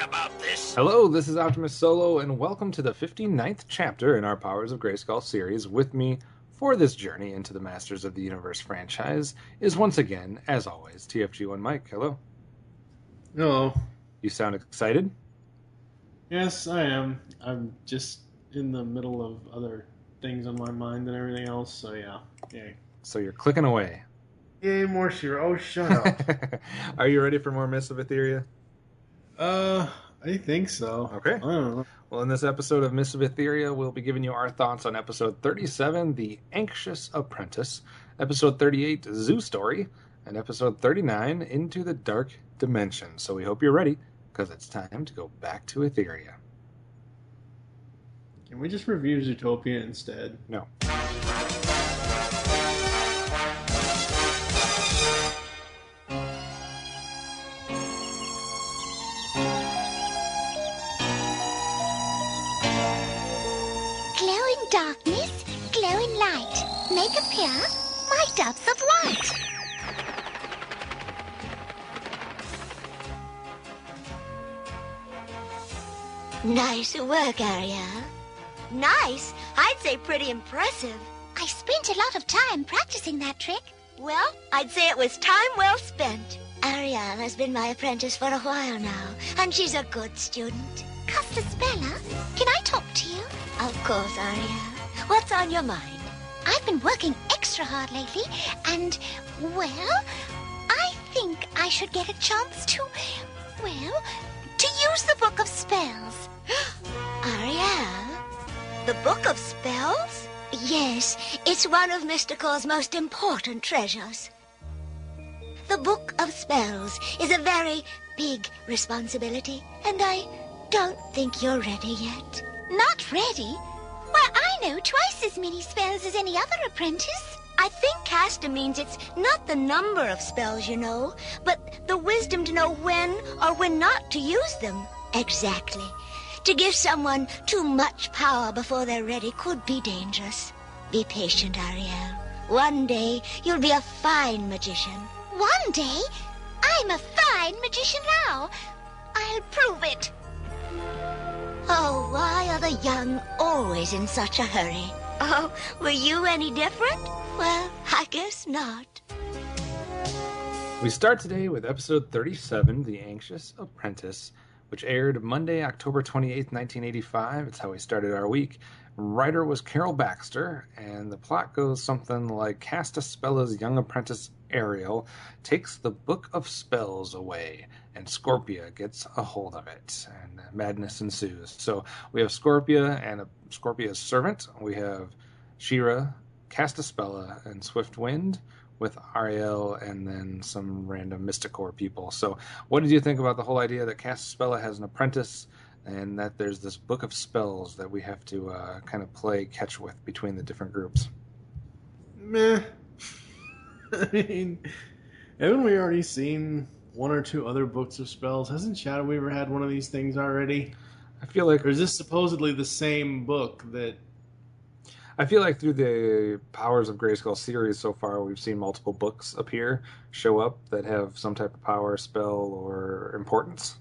about this? Hello, this is OptimusSolo, and welcome to the 59th chapter in our Powers of Grayskull series. With me for this journey into the Masters of the Universe franchise is once again, as always, TFG1Mike. Hello. Hello. You sound excited? Yes, I am. I'm just in the middle of other things on my mind and everything else, so yeah. Yay. So you're clicking away. Yay, more Shira. Oh, shut up. Are you ready for more Myths of Etheria? I think so. Okay. I don't know. Well, in this episode of Myths of Etheria, we'll be giving you our thoughts on episode 37, The Anxious Apprentice, episode 38, Zoo Story, and episode 39, Into the Dark Dimension. So we hope you're ready, because it's time to go back to Etheria. Can we just review Zootopia instead? No. Glowing darkness, glowing light. Make appear my doves of light. Nice work, Ariel. Nice? I'd say pretty impressive. I spent a lot of time practicing that trick. Well, I'd say it was time well spent. Ariel has been my apprentice for a while now, and she's a good student. Custosbella, can I talk to you? Of course, Ariel. What's on your mind? I've been working extra hard lately, and, well, I think I should get a chance to, well, to use the Book of Spells. Ariel? The Book of Spells? Yes, it's one of Mystical's most important treasures. The Book of Spells is a very big responsibility, and I don't think you're ready yet. Not ready? Why, I know twice as many spells as any other apprentice. I think Casta means it's not the number of spells, you know, but the wisdom to know when or when not to use them. Exactly. To give someone too much power before they're ready could be dangerous. Be patient, Ariel. One day, you'll be a fine magician. One day? I'm a fine magician now. I'll prove it. Oh, why are the young always in such a hurry? Oh, were you any different? Well, I guess not. We start today with episode 37, The Anxious Apprentice, which aired Monday, October 28th, 1985. It's how we started our week. Writer was Carol Baxter, and the plot goes something like Castaspella's young apprentice Ariel takes the Book of Spells away, and Scorpia gets a hold of it, and madness ensues. So we have Scorpia and Scorpia's servant. We have Shira, Castaspella, and Swiftwind, with Ariel and then some random Mysticor people. So what did you think about the whole idea that Castaspella has an apprentice and that there's this Book of Spells that we have to kind of play catch with between the different groups? Meh. I mean, haven't we already seen one or two other books of spells? Hasn't Shadow Weaver had one of these things already? I feel like... Or is this supposedly the same book that... I feel like through the Powers of Grayskull series so far, we've seen multiple books show up that have some type of power, spell, or importance.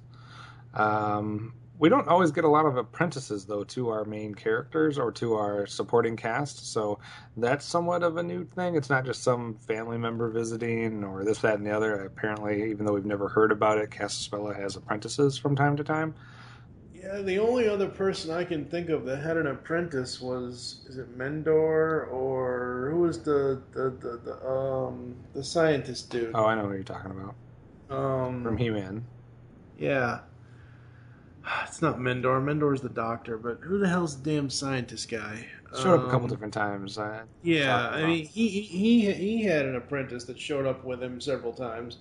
We don't always get a lot of apprentices, though, to our main characters or to our supporting cast, so that's somewhat of a new thing. It's not just some family member visiting or this, that, and the other. Apparently, even though we've never heard about it, Castaspella has apprentices from time to time. Yeah, the only other person I can think of that had an apprentice was, is it Mendor, or who was the scientist dude? Oh, I know what you're talking about. From He-Man. Yeah. It's not Mendor. Mendor's the doctor, but who the hell's the damn scientist guy? Showed up a couple different times. Yeah, I mean, he had an apprentice that showed up with him several times.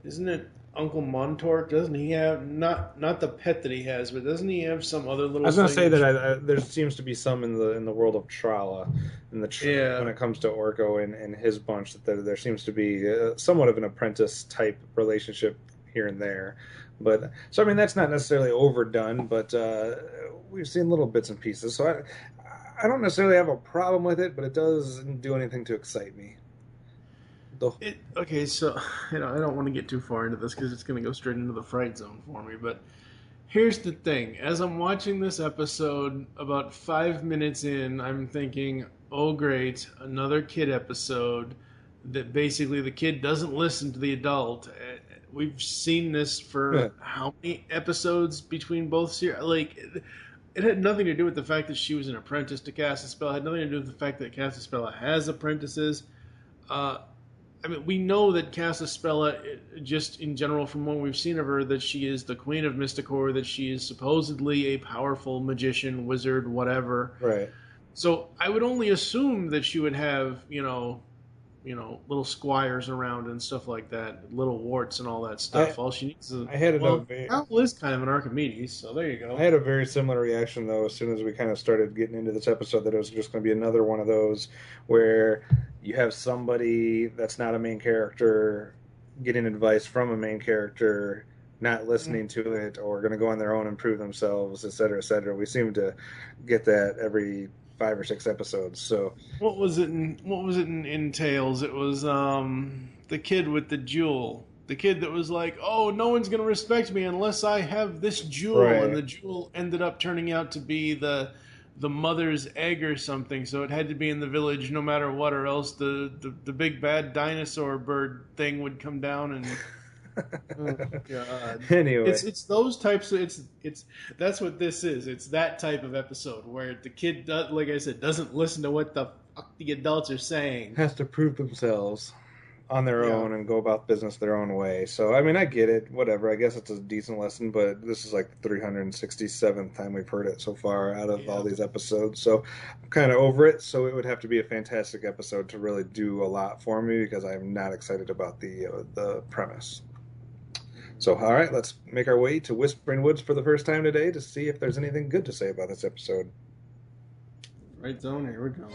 Isn't it Uncle Montort? Doesn't he have not the pet that he has, but doesn't he have some other little? I was going to say that there seems to be some in the world of Trala, when it comes to Orko and his bunch, that there seems to be somewhat of an apprentice type relationship here and there. But so I mean that's not necessarily overdone, but we've seen little bits and pieces. So I don't necessarily have a problem with it, but it doesn't do anything to excite me. Okay, so I don't want to get too far into this because it's going to go straight into the fright zone for me. But here's the thing: as I'm watching this episode, about 5 minutes in, I'm thinking, "Oh, great, another kid episode." That basically the kid doesn't listen to the adult. We've seen this for how many episodes between both series? Like, it had nothing to do with the fact that she was an apprentice to cast a spell. It had nothing to do with the fact that Castaspella has apprentices. I mean, we know that Castaspella, just in general from what we've seen of her, that she is the queen of Mysticor, that she is supposedly a powerful magician, wizard, whatever. Right. So I would only assume that she would have, little squires around and stuff like that, little warts and all that stuff. All she needs is... Cal is kind of an Archimedes, so there you go. I had a very similar reaction, though, as soon as we kind of started getting into this episode, that it was just going to be another one of those where you have somebody that's not a main character getting advice from a main character, not listening to it, or going to go on their own and prove themselves, et cetera, et cetera. We seem to get that every 5 or 6 episodes. So what was it in Tales? It was the kid with the jewel. The kid that was like, "Oh, no one's going to respect me unless I have this jewel," right. And the jewel ended up turning out to be the mother's egg or something. So it had to be in the village no matter what, or else the big bad dinosaur bird thing would come down and. Oh, God. Anyway, it's those types of it's that's what this is. It's that type of episode where the kid like I said, doesn't listen to what the fuck the adults are saying. Has to prove themselves on their own and go about business their own way. So I mean, I get it. Whatever. I guess it's a decent lesson, but this is like the 367th time we've heard it so far out of all these episodes. So I'm kind of over it. So it would have to be a fantastic episode to really do a lot for me, because I'm not excited about the premise. So, all right, let's make our way to Whispering Woods for the first time today to see if there's anything good to say about this episode. Right zone, here we go.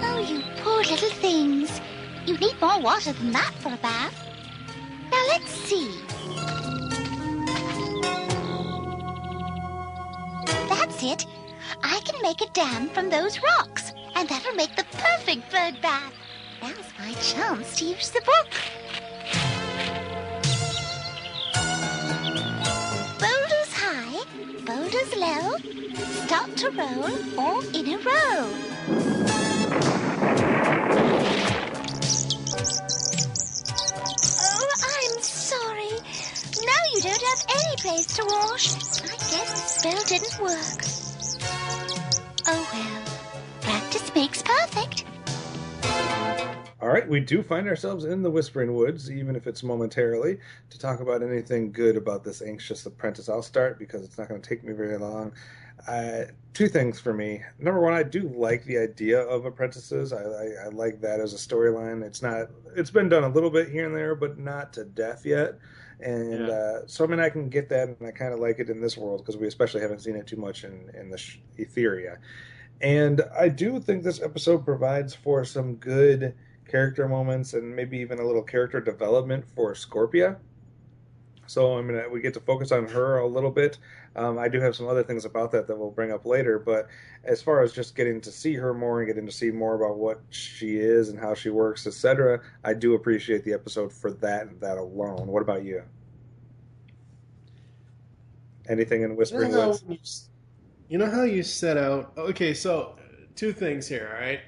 Oh, you poor little things. You need more water than that for a bath. Now, let's see. That's it. I can make a dam from those rocks, and that'll make the perfect bird bath. Now's my chance to use the book. Boulders high, boulders low, start to roll all in a row. Oh, I'm sorry. Now you don't have any place to wash. I guess the spell didn't work. Oh well, practice makes perfect. All right, we do find ourselves in the Whispering Woods, even if it's momentarily, to talk about anything good about this anxious apprentice. I'll start because it's not going to take me very long. 2 things for me. Number 1, I do like the idea of apprentices. I like that as a storyline. It's been done a little bit here and there, but not to death yet. And so, I mean, I can get that, and I kind of like it in this world, because we especially haven't seen it too much in the Etheria. And I do think this episode provides for some good character moments, and maybe even a little character development for Scorpia. So, I mean, we get to focus on her a little bit. I do have some other things about that we'll bring up later, but as far as just getting to see her more and getting to see more about what she is and how she works, etc., I do appreciate the episode for that and that alone. What about you? Anything in Whispering Woods? You know how you set out... Okay, so 2 things here, all right?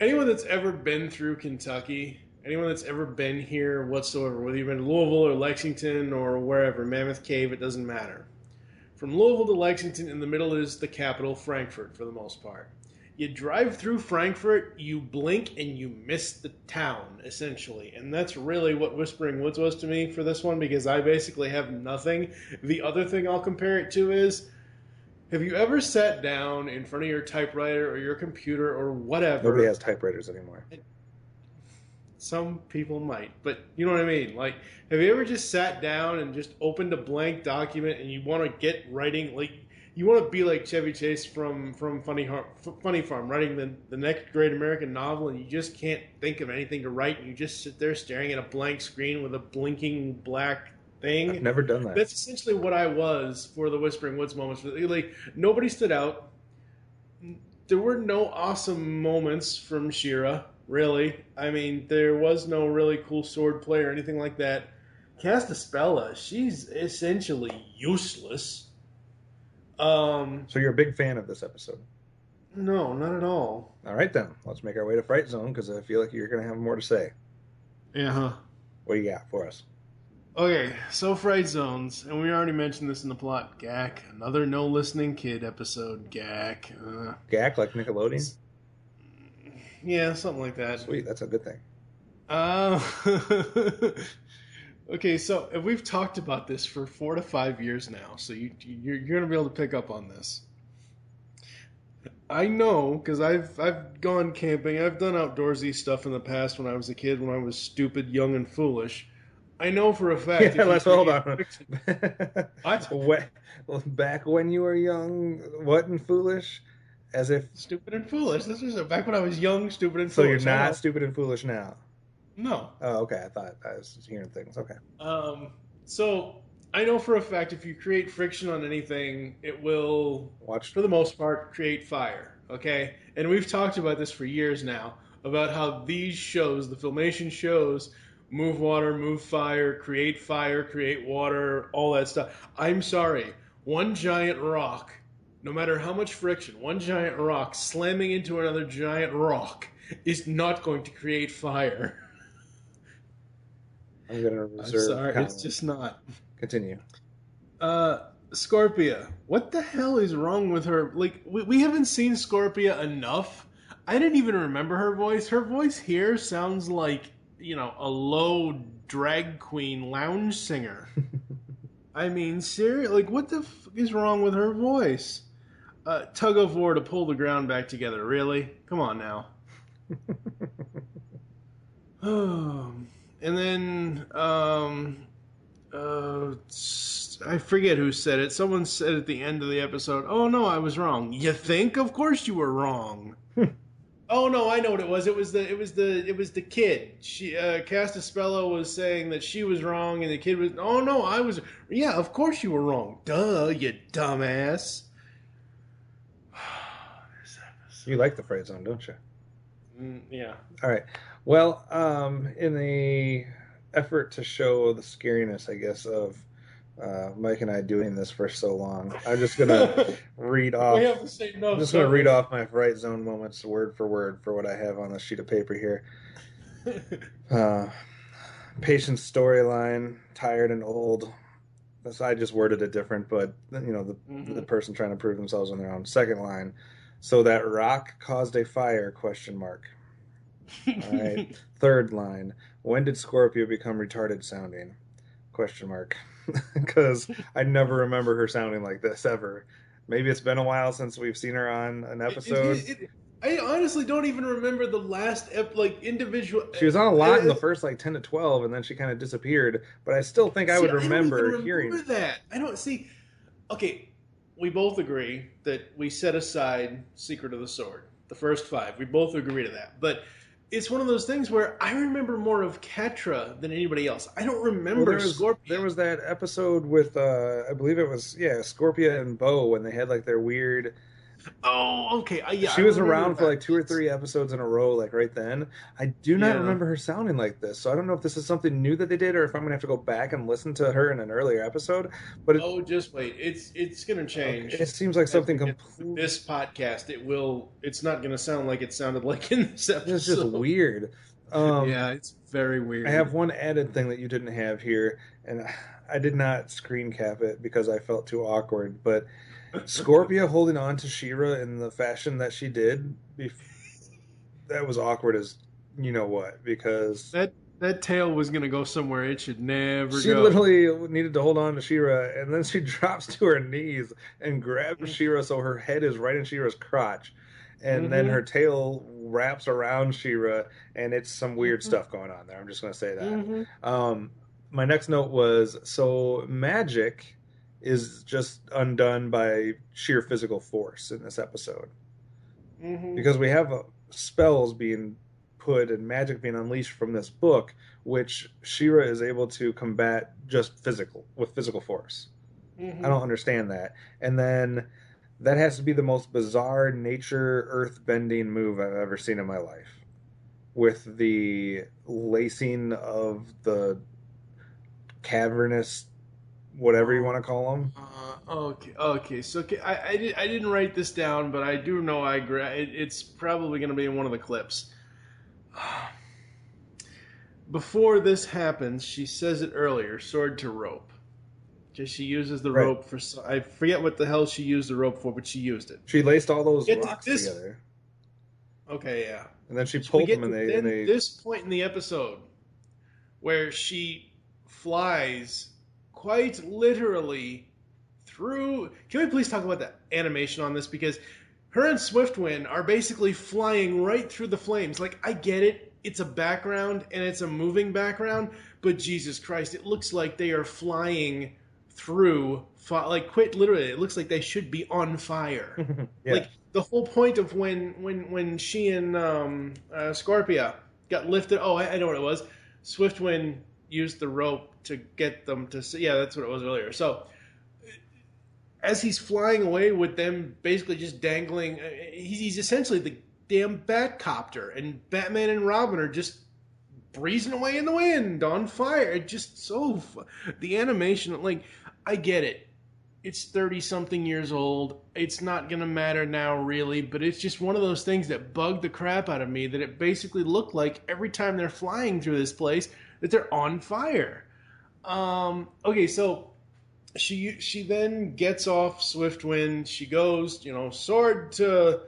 Anyone that's ever been through Kentucky, anyone that's ever been here whatsoever, whether you've been to Louisville or Lexington or wherever, Mammoth Cave, it doesn't matter. From Louisville to Lexington, in the middle is the capital, Frankfurt, for the most part. You drive through Frankfurt, you blink, and you miss the town, essentially. And that's really what Whispering Woods was to me for this one, because I basically have nothing. The other thing I'll compare it to is, have you ever sat down in front of your typewriter or your computer or whatever? Nobody has typewriters anymore. Some people might, but you know what I mean? Like, have you ever just sat down and just opened a blank document and you want to get writing, like, you want to be like Chevy Chase from Funny Farm, writing the next great American novel, and you just can't think of anything to write, and you just sit there staring at a blank screen with a blinking black thing. I've never done that. That's essentially what I was for the Whispering Woods moments. Like, nobody stood out. There were no awesome moments from She-Ra, really. I mean, there was no really cool sword play or anything like that. Castaspella, she's essentially useless. So you're a big fan of this episode? No, not at all. All right, then. Let's make our way to Fright Zone, because I feel like you're going to have more to say. Yeah. What do you got for us? Okay, so Fright Zones, and we already mentioned this in the plot. Gak, another No Listening Kid episode. Gak. Gak, like Nickelodeon? Yeah, something like that. Sweet, that's a good thing. Okay, so we've talked about this for 4 to 5 years now, so you're going to be able to pick up on this. I know, because I've gone camping, I've done outdoorsy stuff in the past when I was a kid, when I was stupid, young, and foolish. I know for a fact. Yeah, let's hold on. What? Back when you were young, what, and foolish? As if... Stupid and foolish. This was back when I was young, stupid, and so foolish. So you're not stupid and foolish now? No. Oh, okay. I thought I was hearing things. Okay. So I know for a fact if you create friction on anything, it will, for the most part, create fire. Okay? And we've talked about this for years now, about how these shows, the Filmation shows, move water, move fire, create water, all that stuff. I'm sorry. One giant rock, no matter how much friction, one giant rock slamming into another giant rock is not going to create fire. I'm going to reserve. I'm sorry, comment. It's just not. Continue. Scorpia. What the hell is wrong with her? Like, we haven't seen Scorpia enough. I didn't even remember her voice. Her voice here sounds like, you know, a low drag queen lounge singer. I mean, seriously, like, what the fuck is wrong with her voice? Tug of war to pull the ground back together. Really? Come on now. And then, I forget who said it. Someone said at the end of the episode, "Oh no, I was wrong." You think? Of course you were wrong. Oh no, I know what it was. It was the kid. She Castaspella was saying that she was wrong, and the kid was. Oh no, I was. Yeah, of course you were wrong. Duh, you dumbass. You like the Fright Zone, don't you? Yeah. All right. Well, in the effort to show the scariness, I guess, of Mike and I doing this for so long, I'm just gonna read off. We have the same notes. I'm just gonna read off my Fright Zone moments word for what I have on the sheet of paper here. Patient's storyline, tired and old. I just worded it different, but you know, the person trying to prove themselves on their own. Second line. So that rock caused a fire? ? All right. Third line. When did Scorpio become retarded sounding? ? Because I never remember her sounding like this ever. Maybe it's been a while since we've seen her on an episode. I honestly don't even remember the last individual. She was on a lot in the first 10 to 12, and then she kind of disappeared. But I still think I would remember hearing that. I don't see. Okay. We both agree that we set aside Secret of the Sword, the first 5. We both agree to that. But it's one of those things where I remember more of Catra than anybody else. I don't remember Scorpia. There was that episode with, I believe it was, Scorpia and Bo, when they had their weird... Oh, okay. Yeah, she was around for 2 or 3 episodes in a row, right then. I do not remember her sounding like this, so I don't know if this is something new that they did, or if I'm going to have to go back and listen to her in an earlier episode. But just wait. It's going to change. It seems like something completely... This podcast, it's not going to sound like it sounded like in this episode. It's just weird. Yeah, it's very weird. I have one added thing that you didn't have here, and I did not screen cap it because I felt too awkward, but... Scorpia holding on to She-Ra in the fashion that she did, that was awkward as you know what, because that tail was going to go somewhere it should never go. She literally needed to hold on to She-Ra, and then she drops to her knees and grabs She-Ra so her head is right in She-Ra's crotch, and then her tail wraps around She-Ra, and it's some weird stuff going on there. I'm just going to say that. My next note was, so magic is just undone by sheer physical force in this episode. Because we have spells being output and magic being unleashed from this book, which She-Ra is able to combat just with physical force. I don't understand that. And then that has to be the most bizarre nature earth-bending move I've ever seen in my life. With the lacing of the cavernous, whatever you want to call them. Okay. So I didn't write this down, but I do know I agree. It's probably going to be in one of the clips. Before this happens, she says it earlier, sword to rope. Just she uses the rope for... I forget what the hell she used the rope for, but she used it. She laced all those rocks together. Okay, yeah. And then she pulled them and they... this point in the episode where she flies quite literally through... Can we please talk about the animation on this? Because her and Swiftwind are basically flying right through the flames. Like, I get it. It's a background and it's a moving background. But Jesus Christ, it looks like they are flying... through, like, quite literally, it looks like they should be on fire. Yeah. Like, the whole point of when she and Scorpia got lifted, I know what it was. Swiftwind used the rope to get them to, yeah, that's what it was earlier. So, as he's flying away with them basically just dangling, he's essentially the damn Batcopter, and Batman and Robin are just breezing away in the wind on fire. It just so... The animation, like... I get it. It's 30-something years old. It's not going to matter now, really, but it's just one of those things that bugged the crap out of me, that it basically looked like every time they're flying through this place that they're on fire. Okay, so she then gets off Swiftwind. She goes, sword to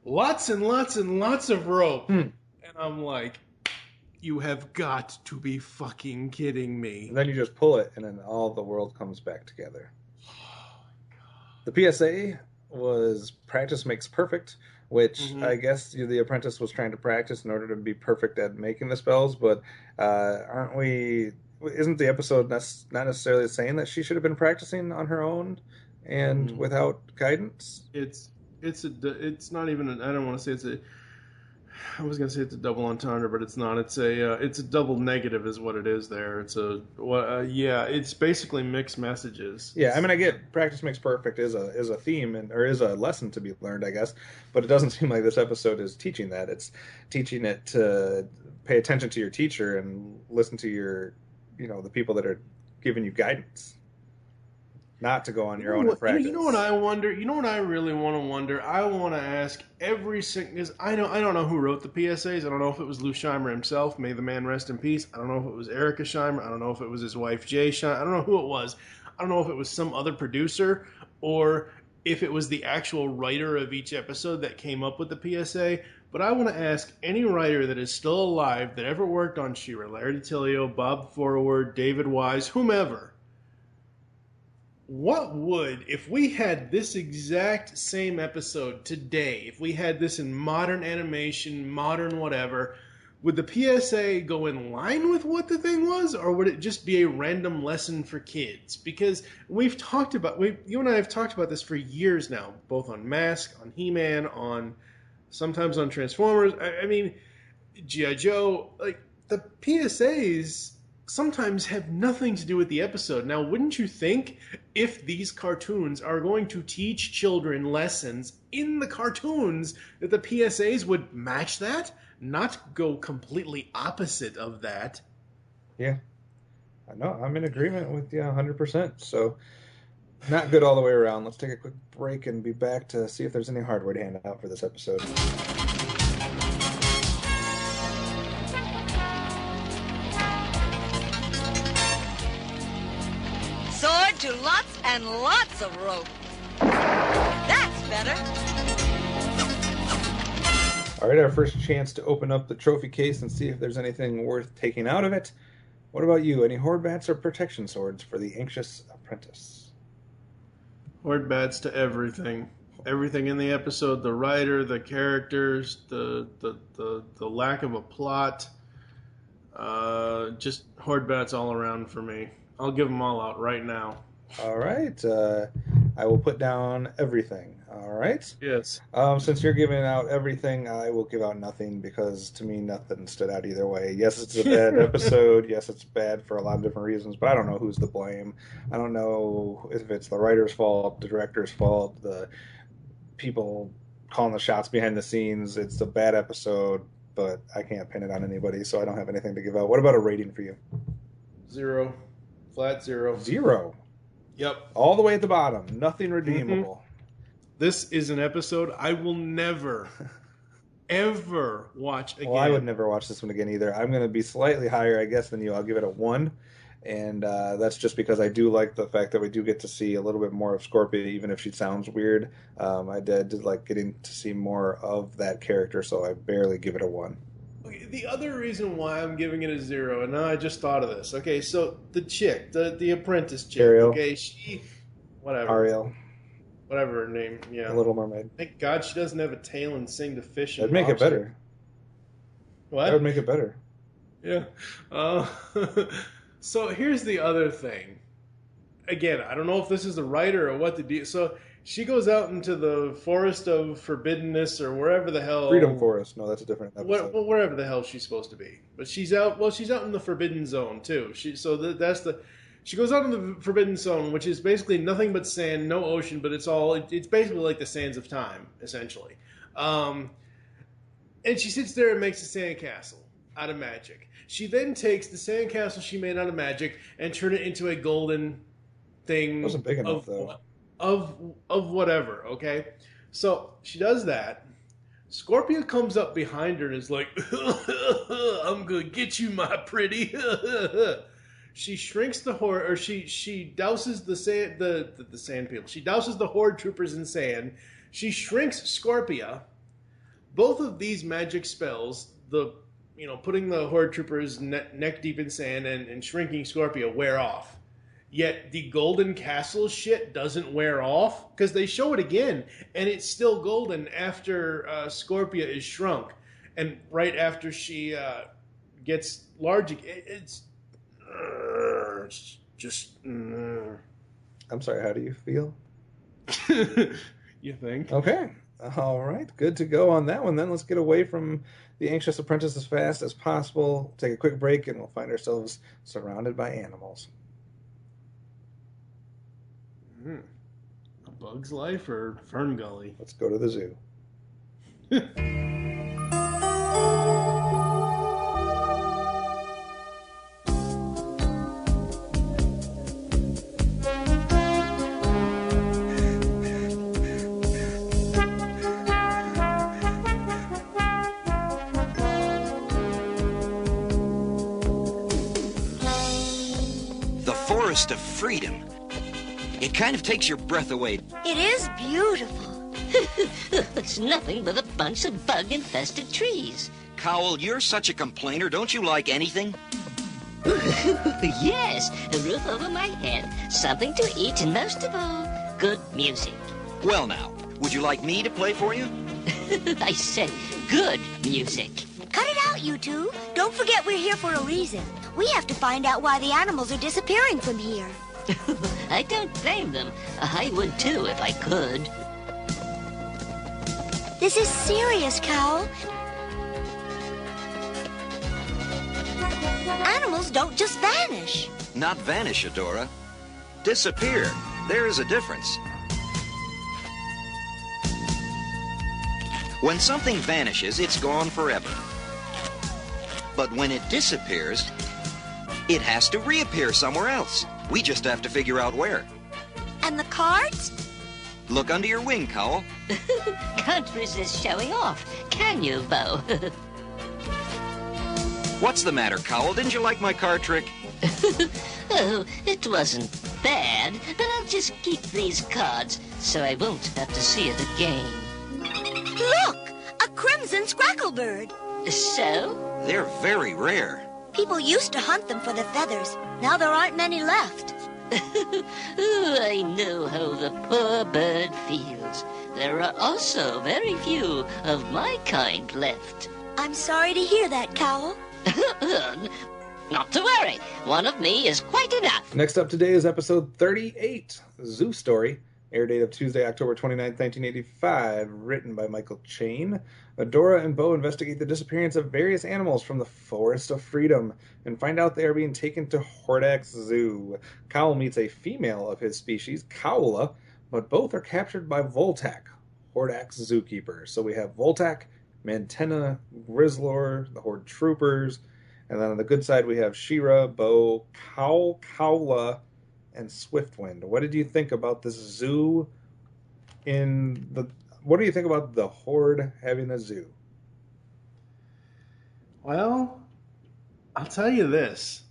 lots and lots and lots of rope. And I'm like... You have got to be fucking kidding me. And then you just pull it, and then all the world comes back together. Oh, my God. The PSA was practice makes perfect, which I guess the apprentice was trying to practice in order to be perfect at making the spells, but isn't the episode not necessarily saying that she should have been practicing on her own and without guidance? It's not even, I don't want to say it's a... I was gonna say it's a double entendre, but it's not. It's a double negative, is what it is. There, it's basically mixed messages. Yeah, I mean, I get practice makes perfect is a theme or is a lesson to be learned, I guess. But it doesn't seem like this episode is teaching that. It's teaching it to pay attention to your teacher and listen to your, the people that are giving you guidance. Not to go on your own and practice. You know what I wonder? You know what I really want to wonder? I want to ask every single... I don't know who wrote the PSAs. I don't know if it was Lou Scheimer himself. May the man rest in peace. I don't know if it was Erica Scheimer. I don't know if it was his wife, Jay Scheimer. I don't know who it was. I don't know if it was some other producer or if it was the actual writer of each episode that came up with the PSA. But I want to ask any writer that is still alive that ever worked on She-Ra, Larry DiTillio, Bob Forward, David Wise, whomever... What would, if we had this exact same episode today, if we had this in modern animation, modern whatever, would the PSA go in line with what the thing was, or would it just be a random lesson for kids? Because you and I have talked about this for years now, both on Mask, on He-Man, sometimes on Transformers. I mean, G.I. Joe, like, the PSAs sometimes have nothing to do with the episode. Now, wouldn't you think if these cartoons are going to teach children lessons in the cartoons that the PSAs would match that? Not go completely opposite of that. Yeah. I know. I'm in agreement with you 100%. So, not good all the way around. Let's take a quick break and be back to see if there's any hardware to hand out for this episode. To lots and lots of rope. That's better. All right, our first chance to open up the trophy case and see if there's anything worth taking out of it. What about you? Any horde bats or protection swords for the anxious apprentice? Horde bats to everything. Everything in the episode, the writer, the characters, the lack of a plot. Just horde bats all around for me. I'll give them all out right now. All right. I will put down everything. All right? Yes. Since you're giving out everything, I will give out nothing because to me nothing stood out either way. Yes, it's a bad episode. Yes, it's bad for a lot of different reasons, but I don't know who's to blame. I don't know if it's the writer's fault, the director's fault, the people calling the shots behind the scenes. It's a bad episode, but I can't pin it on anybody, so I don't have anything to give out. What about a rating for you? 0. Flat 0. 0. Yep. All the way at the bottom. Nothing redeemable. This is an episode I will never, ever watch again. Well, I would never watch this one again either. I'm going to be slightly higher, I guess, than you. I'll give it a 1. And that's just because I do like the fact that we do get to see a little bit more of Scorpia, even if she sounds weird. I did like getting to see more of that character, so I barely give it a 1. Okay, the other reason why I'm giving it a 0, and now I just thought of this. Okay, so the chick, the apprentice chick, Ariel. okay, she, whatever. Ariel. Whatever her name, yeah. Little Mermaid. Thank God she doesn't have a tail and sing to fish and That'd make it lobster. better. What? That would make it better. Yeah. So here's the other thing. Again, I don't know if this is the writer or what the deal. So she goes out into the forest of forbiddenness or wherever the hell. Freedom Forest. No, that's a different episode. Wherever the hell she's supposed to be. But she's out. Well, she's out in the forbidden zone too. She goes out in the forbidden zone, which is basically nothing but sand, no ocean, but it's basically like the sands of time, essentially. And she sits there and makes a sandcastle out of magic. She then takes the sandcastle she made out of magic and turn it into a golden thing. It wasn't big enough, though. Of whatever, okay? So she does that. Scorpia comes up behind her and is like, I'm going to get you, my pretty. She shrinks the horde, or she douses the sand people. She douses the horde troopers in sand. She shrinks Scorpia. Both of these magic spells, putting the horde troopers neck deep in sand and shrinking Scorpia, wear off. Yet the golden castle shit doesn't wear off because they show it again, and it's still golden after Scorpia is shrunk, and right after she gets large. It's just. I'm sorry, how do you feel? You think? Okay. All right. Good to go on that one then. Let's get away from the Anxious Apprentice as fast as possible. Take a quick break and we'll find ourselves surrounded by animals. A Bug's Life or Fern Gully? Let's go to the zoo. Of freedom. It kind of takes your breath away. It is beautiful. It's nothing but a bunch of bug-infested trees. Cowell, you're such a complainer. Don't you like anything? Yes, a roof over my head, something to eat, and most of all, good music. Well now, would you like me to play for you? I said good music. Cut it out, you two. Don't forget we're here for a reason. We have to find out why the animals are disappearing from here. I don't blame them. I would too if I could. This is serious, Cowell. Animals don't just vanish. Not vanish, Adora. Disappear. There is a difference. When something vanishes, it's gone forever. But when it disappears, it has to reappear somewhere else. We just have to figure out where. And the cards? Look under your wing, Cowell. Can't resist showing off, can you, Bo? What's the matter, Cowell? Didn't you like my card trick? Oh, it wasn't bad, but I'll just keep these cards so I won't have to see it again. Look! A crimson scracklebird. So? They're very rare. People used to hunt them for their feathers. Now there aren't many left. Oh, I know how the poor bird feels. There are also very few of my kind left. I'm sorry to hear that, Cowell. Not to worry. One of me is quite enough. Next up today is episode 38, Zoo Story, Air date of Tuesday, October 29th, 1985. Written by Michael Chain. Adora and Bo investigate the disappearance of various animals from the Forest of Freedom and find out they are being taken to Hordax Zoo. Cowl meets a female of his species, Cowla, but both are captured by Voltak, Hordax zookeeper. So we have Voltak, Mantenna, Grizzlor, the Horde troopers, and then on the good side we have She-Ra, Bo, Cowla, and Swiftwind. What did you think about this zoo what do you think about the Horde having a zoo? Well, I'll tell you this.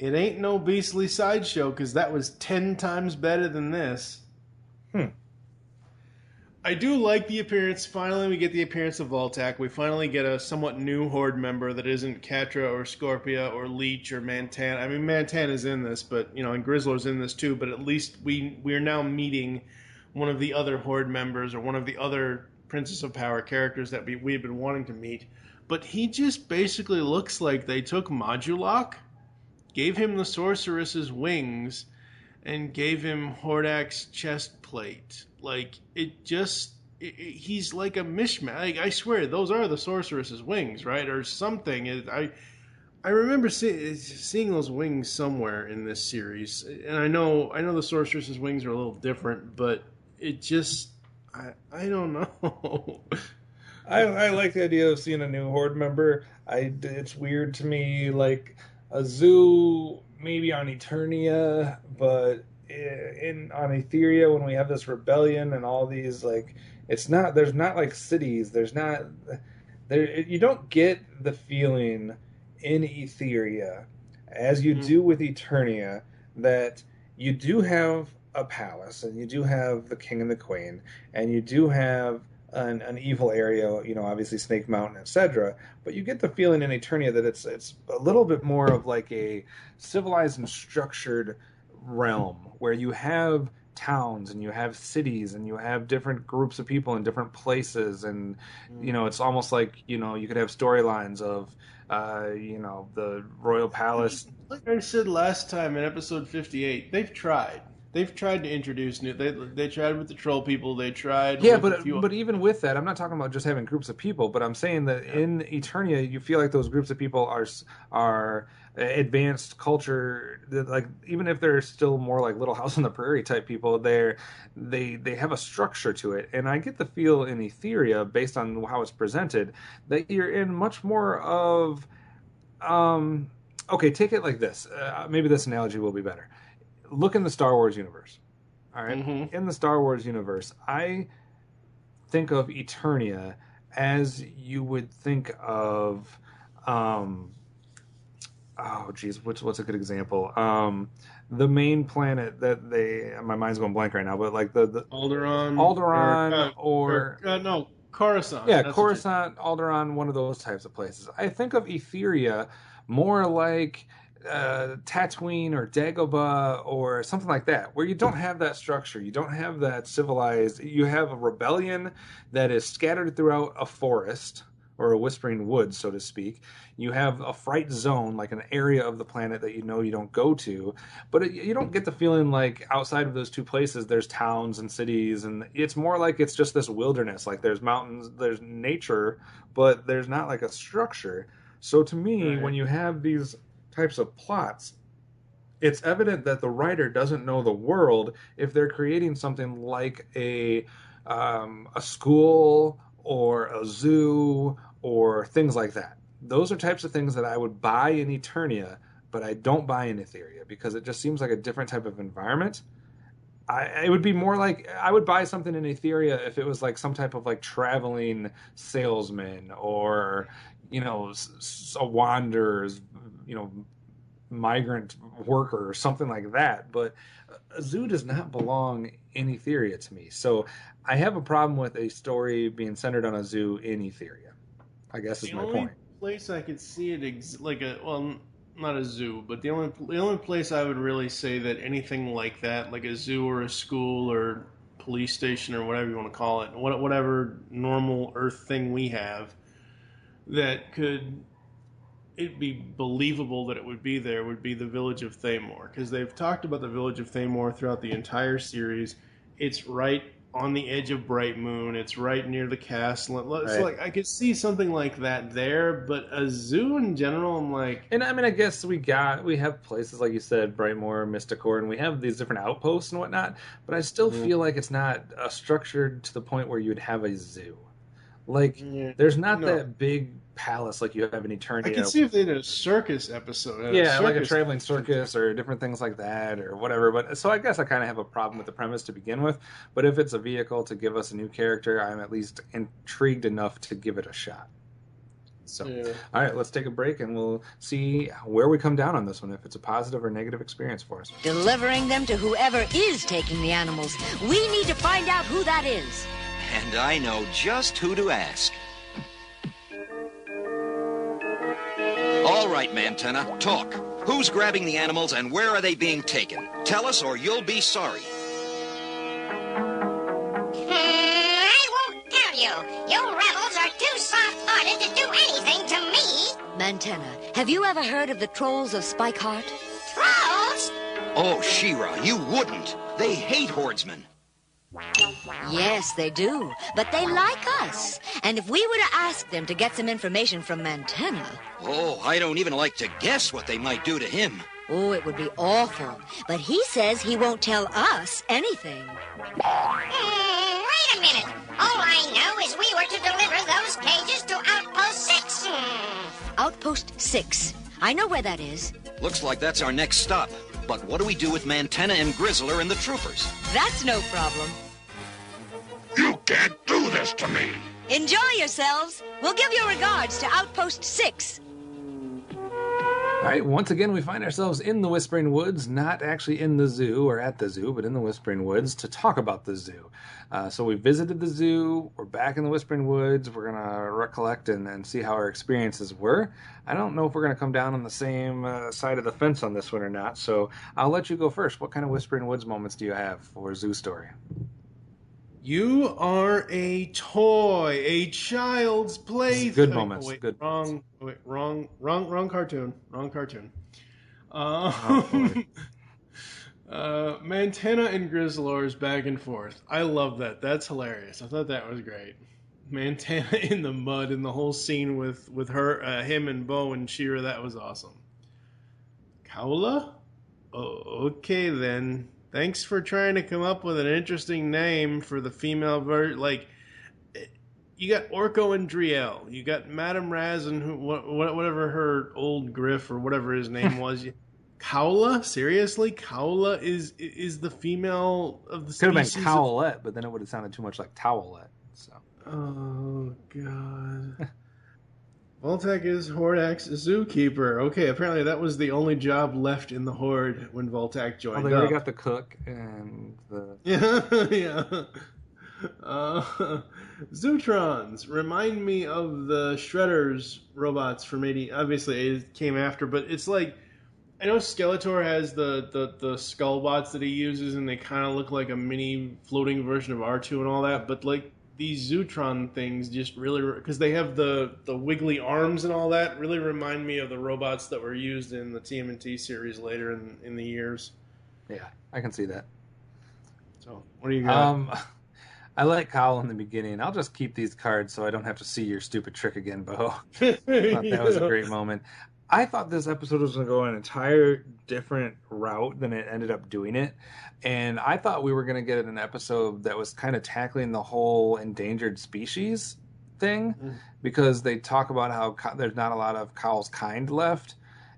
It ain't no beastly sideshow, because that was 10 times better than this. I do like the appearance. Finally, we get the appearance of Voltak. We finally get a somewhat new Horde member that isn't Catra or Scorpia or Leech or Mantan. I mean, Mantan is in this, but and Grizzlor's in this too. But at least we are now meeting one of the other Horde members or one of the other Princess of Power characters that we've been wanting to meet. But he just basically looks like they took Modulok, gave him the Sorceress's wings, and gave him Hordak's chest plate. Like, he's like a mishmash. Like, I swear, those are the Sorceress's wings, right? Or something. I remember seeing those wings somewhere in this series. And I know the Sorceress's wings are a little different, but it just, I don't know. I like the idea of seeing a new Horde member. It's weird to me, like a zoo maybe on Eternia, but on Etheria when we have this rebellion and all these, like, there's not like cities, you don't get the feeling in Etheria as you do with Eternia that you do have a palace and you do have the king and the queen and you do have an evil area, obviously Snake Mountain, etc. But you get the feeling in Eternia that it's a little bit more of like a civilized and structured realm where you have towns and you have cities and you have different groups of people in different places, and it's almost like you could have storylines of the royal palace. Like I said last time in episode 58, they've tried to introduce new. They tried with the troll people. They tried. Yeah, but even with that, I'm not talking about just having groups of people. But I'm saying that in Eternia, you feel like those groups of people are advanced culture. Like, even if they're still more like Little House on the Prairie type people, they have a structure to it. And I get the feel in Etheria, based on how it's presented, that you're in much more of. Okay, take it like this. Maybe this analogy will be better. Look in the Star Wars universe. All right? Mm-hmm. In the Star Wars universe, I think of Eternia as you would think of what's a good example? The main planet that my mind's going blank right now, but like the Alderaan or no, Coruscant. Yeah, Coruscant, Alderaan, one of those types of places. I think of Etheria more like Tatooine or Dagobah or something like that, where you don't have that structure, you don't have that civilized. You have a rebellion that is scattered throughout a forest or a whispering woods, so to speak. You have a fright zone, like an area of the planet that you don't go to, but you don't get the feeling like outside of those two places there's towns and cities, and it's more like it's just this wilderness. Like, there's mountains, there's nature, but there's not like a structure. So to me, when you have these types of plots, it's evident that the writer doesn't know the world if they're creating something like a school or a zoo or things like that. Those are types of things that I would buy in Eternia, but I don't buy in Etheria because it just seems like a different type of environment. It would be more like I would buy something in Etheria if it was like some type of like traveling salesman or a wanderer's, migrant worker or something like that. But a zoo does not belong in Etheria to me. So I have a problem with a story being centered on a zoo in Etheria, I guess is my point. The only place I could see it not a zoo, but the only place I would really say that anything like that, like a zoo or a school or police station or whatever you want to call it, whatever normal Earth thing we have, that could it be believable that it would be there, would be the village of Thamor, because they've talked about the village of Thamor throughout the entire series, it's right on the edge of Bright Moon. It's right near the castle. It's Right. like I could see something like that there, but a zoo in general, I'm like, And I mean, I guess we have places like you said, Brightmoor, Mysticor, and we have these different outposts and whatnot. But I still feel like it's not structured to the point where you'd have a zoo. Like, there's not that big palace like you have in Eternia. I could see if they did a circus episode. Yeah, like a traveling circus or different things like that or whatever. But so I guess I kind of have a problem with the premise to begin with. But if it's a vehicle to give us a new character, I'm at least intrigued enough to give it a shot. So, all right, let's take a break and we'll see where we come down on this one, if it's a positive or negative experience for us. Delivering them to whoever is taking the animals. We need to find out who that is. And I know just who to ask. All right, Mantenna, talk. Who's grabbing the animals and where are they being taken? Tell us or you'll be sorry. I won't tell you. You rebels are too soft-hearted to do anything to me. Mantenna, have you ever heard of the Trolls of Spikeheart? Trolls? Oh, She-Ra, you wouldn't. They hate hordsmen. Yes, they do. But they like us. And if we were to ask them to get some information from Mantenna... Oh, I don't even like to guess what they might do to him. Oh, it would be awful. But he says he won't tell us anything. Wait a minute. All I know is we were to deliver those cages to Outpost 6. Outpost 6. I know where that is. Looks like that's our next stop. But what do we do with Mantenna and Grizzler and the troopers? That's no problem. You can't do this to me. Enjoy yourselves. We'll give your regards to Outpost 6. All right, once again, we find ourselves in the Whispering Woods, not actually in the zoo or at the zoo, but in the Whispering Woods to talk about the zoo. So we visited the zoo, we're back in the Whispering Woods, we're going to recollect and see how our experiences were. I don't know if we're going to come down on the same side of the fence on this one or not, so I'll let you go first. What kind of Whispering Woods moments do you have for Zoo Story? you are a toy, a child's plaything. Good moments. Wait, Good. wrong cartoon. Wrong cartoon. Mantenna and Grizzlor's back and forth. I love that. That's hilarious. I thought that was great. Mantenna in the mud and the whole scene with her, him and Bo and She-Ra. That was awesome. Kaula? Oh, okay then. Thanks for trying to come up with an interesting name for the female version. Like, you got Orko and Driel. You got Madame Raz and whatever her old Griff or whatever his name was. Kaula? Seriously? Kaula is the female of the Could have species? been Cowlette, but then it would have sounded too much like Towelette. So. Oh, God. Voltec is Hordak's zookeeper. Okay, apparently that was the only job left in the Horde when Voltec joined They already up. got the cook and the... Yeah. Zootrons remind me of the Shredder's robots from 80. Obviously, it came after, but it's like, I know Skeletor has the skull bots that he uses, and they kind of look like a mini floating version of R2 and all that, but like these Zootron things just really, because they have the wiggly arms and all that, really remind me of the robots that were used in the TMNT series later in the years. Yeah, I can see that. So, what do you got? I like Kyle in the beginning. I'll just keep these cards so I don't have to see your stupid trick again, Bo. I thought that was a great moment. I thought this episode was going to go an entire different route than it ended up doing it. And I thought we were going to get an episode that was kind of tackling the whole endangered species thing, because they talk about how there's not a lot of Cowl's kind left.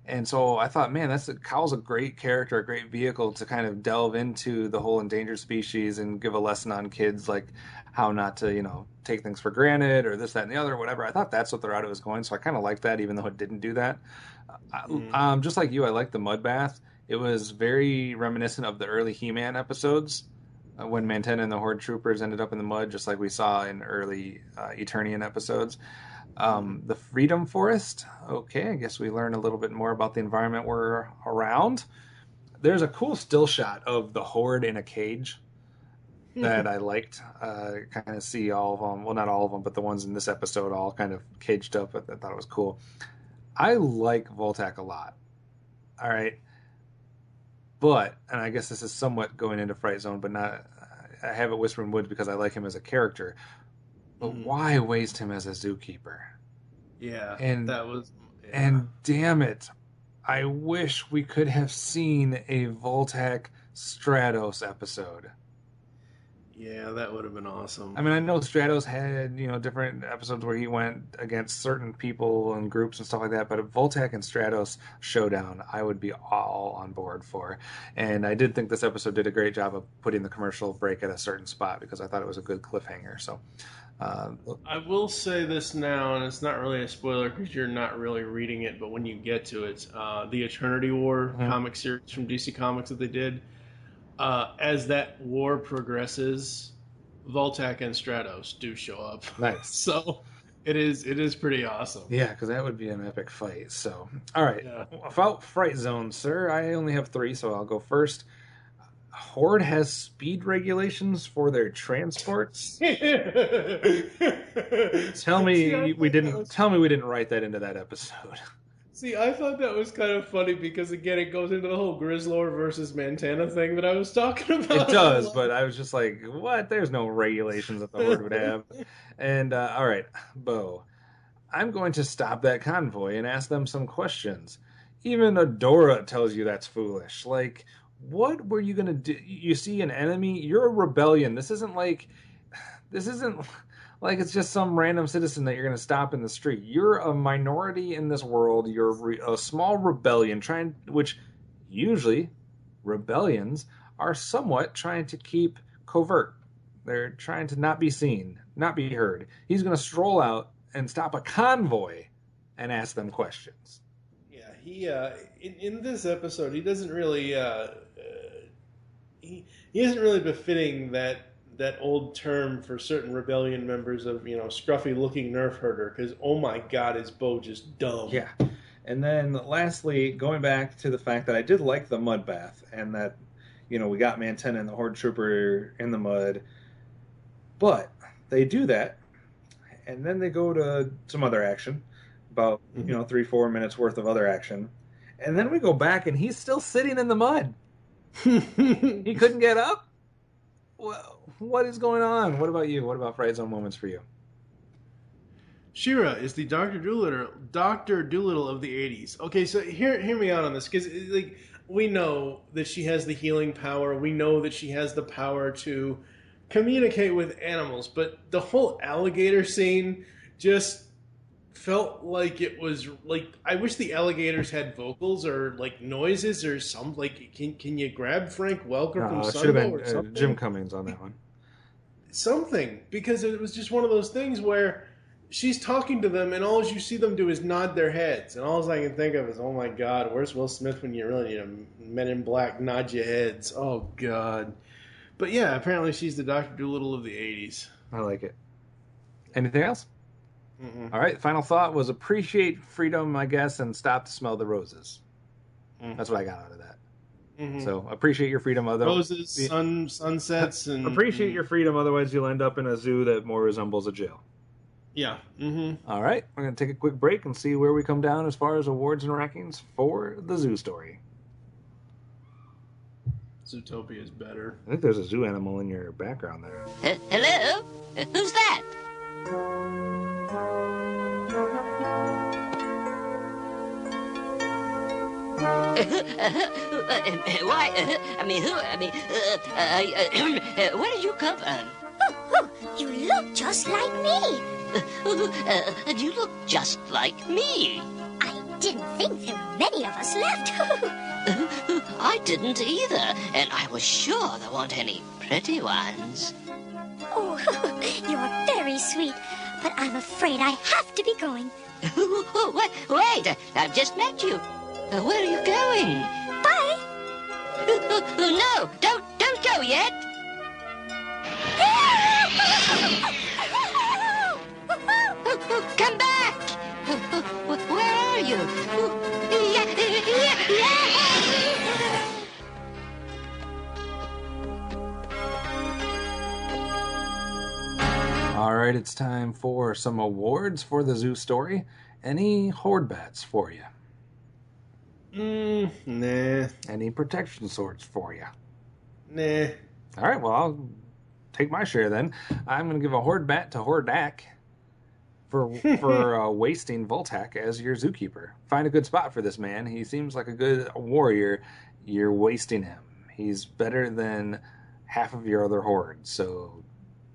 And so I thought, man, Cowl's a great character, a great vehicle to kind of delve into the whole endangered species and give a lesson on kids, like how not to, take things for granted or this, that, and the other, or whatever. I thought that's what the route it was going. So I kind of liked that, even though it didn't do that. Just like you, I liked the mud bath. It was very reminiscent of the early He-Man episodes when Mantenna and the Horde Troopers ended up in the mud, just like we saw in early Eternian episodes. The Freedom Forest. Okay, I guess we learn a little bit more about the environment we're around. There's a cool still shot of the Horde in a cage that I liked. Kind of see all of them. Well, not all of them, but the ones in this episode all kind of caged up. I thought it was cool. I like Voltec a lot. All right. But, and I guess this is somewhat going into Fright Zone, but not, have it Whispering Woods because I like him as a character. But why waste him as a zookeeper? Yeah, and that was... Yeah. And damn it, I wish we could have seen a Voltac Stratos episode. Yeah, that would have been awesome. I mean, I know Stratos had, different episodes where he went against certain people and groups and stuff like that, but a Voltac and Stratos showdown, I would be all on board for. And I did think this episode did a great job of putting the commercial break at a certain spot because I thought it was a good cliffhanger. So, I will say this now, and it's not really a spoiler because you're not really reading it, but when you get to it, the Eternity War comic series from DC Comics that they did, as that war progresses, Voltac and Stratos do show up. Nice. So it is pretty awesome. Yeah, because that would be an epic fight. So, all right. Yeah. About Fright Zone, sir, I only have 3, so I'll go first. Horde has speed regulations for their transports. Tell me we didn't write that into that episode. See, I thought that was kind of funny because, again, it goes into the whole Grizzlord versus Montana thing that I was talking about. It does, but I was just like, what? There's no regulations that the Horde would have. And, all right, Bo, I'm going to stop that convoy and ask them some questions. Even Adora tells you that's foolish. Like, what were you going to do? You see an enemy, you're a rebellion. This isn't like it's just some random citizen that you're going to stop in the street. You're a minority in this world. You're a small rebellion, which usually rebellions are somewhat trying to keep covert. They're trying to not be seen, not be heard. He's going to stroll out and stop a convoy and ask them questions. Yeah, he in this episode, he doesn't really he isn't really befitting that old term for certain rebellion members of, scruffy looking nerf herder, because oh my god, is Bo just dumb. Yeah. And then lastly, going back to the fact that I did like the mud bath and that, we got Mantenna and the Horde Trooper in the mud, but they do that and then they go to some other action, about 3-4 minutes worth of other action, and then we go back and he's still sitting in the mud. He couldn't get up. Well, what is going on? What about you? What about Fright Zone moments for you? She-Ra is the Dr. Doolittle of the 80s. Okay, so hear me out on this, because we know that she has the healing power. We know that she has the power to communicate with animals, but the whole alligator scene just felt like it was like, I wish the alligators had vocals or like noises or some, like, can you grab Frank Welker from Sunbow or something? Jim Cummings on that one. Something, because it was just one of those things where she's talking to them and all you see them do is nod their heads, and all I can think of is, oh my god, where's Will Smith when you really need a Men in Black nod your heads? Oh god. But yeah, apparently she's the Dr. Doolittle of the 80s. I like it. Anything else? Mm-mm. All right, final thought was appreciate freedom, I guess, and stop to smell the roses. That's what I got out of that. Mm-hmm. So appreciate your freedom. Roses, sunsets, and... Appreciate your freedom, otherwise you'll end up in a zoo that more resembles a jail. Yeah. Mm-hmm. All right, we're going to take a quick break and see where we come down as far as awards and rankings for the zoo story. Zootopia is better. I think there's a zoo animal in your background there. Hello? Who's that? Why? Where did you come from? You look just like me. You look just like me. I didn't think there were many of us left. I didn't either, and I was sure there weren't any pretty ones. Oh, you're very sweet, but I'm afraid I have to be going. Wait, I've just met you. Where are you going? Bye. No, don't go yet. Come back. Where are you? All right, it's time for some awards for the zoo story. Any Horde bats for you? Nah. Any protection swords for you? Nah. All right, well, I'll take my share then. I'm going to give a horde bat to Hordak for wasting Voltak as your zookeeper. Find a good spot for this man. He seems like a good warrior. You're wasting him. He's better than half of your other hordes, so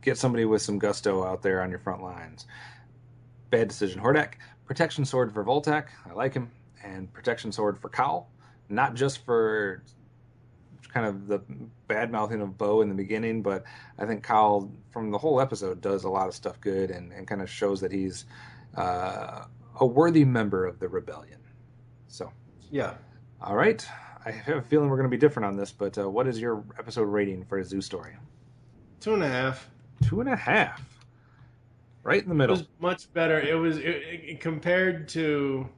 get somebody with some gusto out there on your front lines. Bad decision, Hordak. Protection Sword for Voltak. I like him. And Protection Sword for Kyle. Not just for kind of the bad-mouthing of Bo in the beginning, but I think Kyle, from the whole episode, does a lot of stuff good and kind of shows that he's a worthy member of the rebellion. So, yeah. All right. I have a feeling we're going to be different on this, but what is your episode rating for a zoo story? 2.5. 2.5. Right in the middle. It was much better. It compared to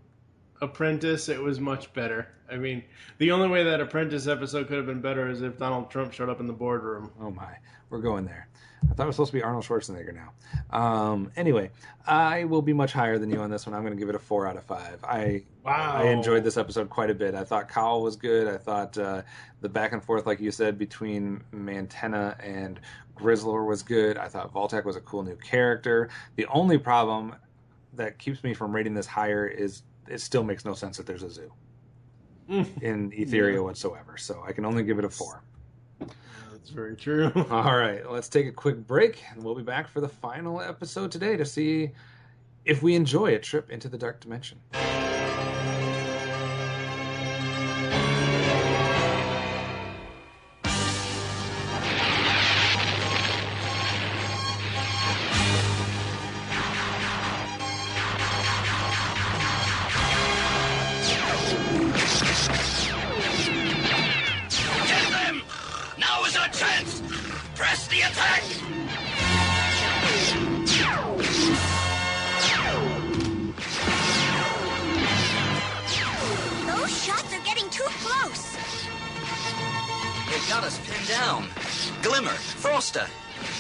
Apprentice, it was much better. I mean, the only way that Apprentice episode could have been better is if Donald Trump showed up in the boardroom. Oh my, we're going there. I thought it was supposed to be Arnold Schwarzenegger now. Anyway, I will be much higher than you on this one. I'm going to give it a 4 out of 5. I enjoyed this episode quite a bit. I thought Kyle was good. I thought the back and forth, like you said, between Mantenna and Grizzlor was good. I thought Voltak was a cool new character. The only problem that keeps me from rating this higher is it still makes no sense that there's a zoo in Etheria whatsoever. So I can only give it a 4. That's very true. All right, let's take a quick break, and we'll be back for the final episode today to see if we enjoy a trip into the dark dimension.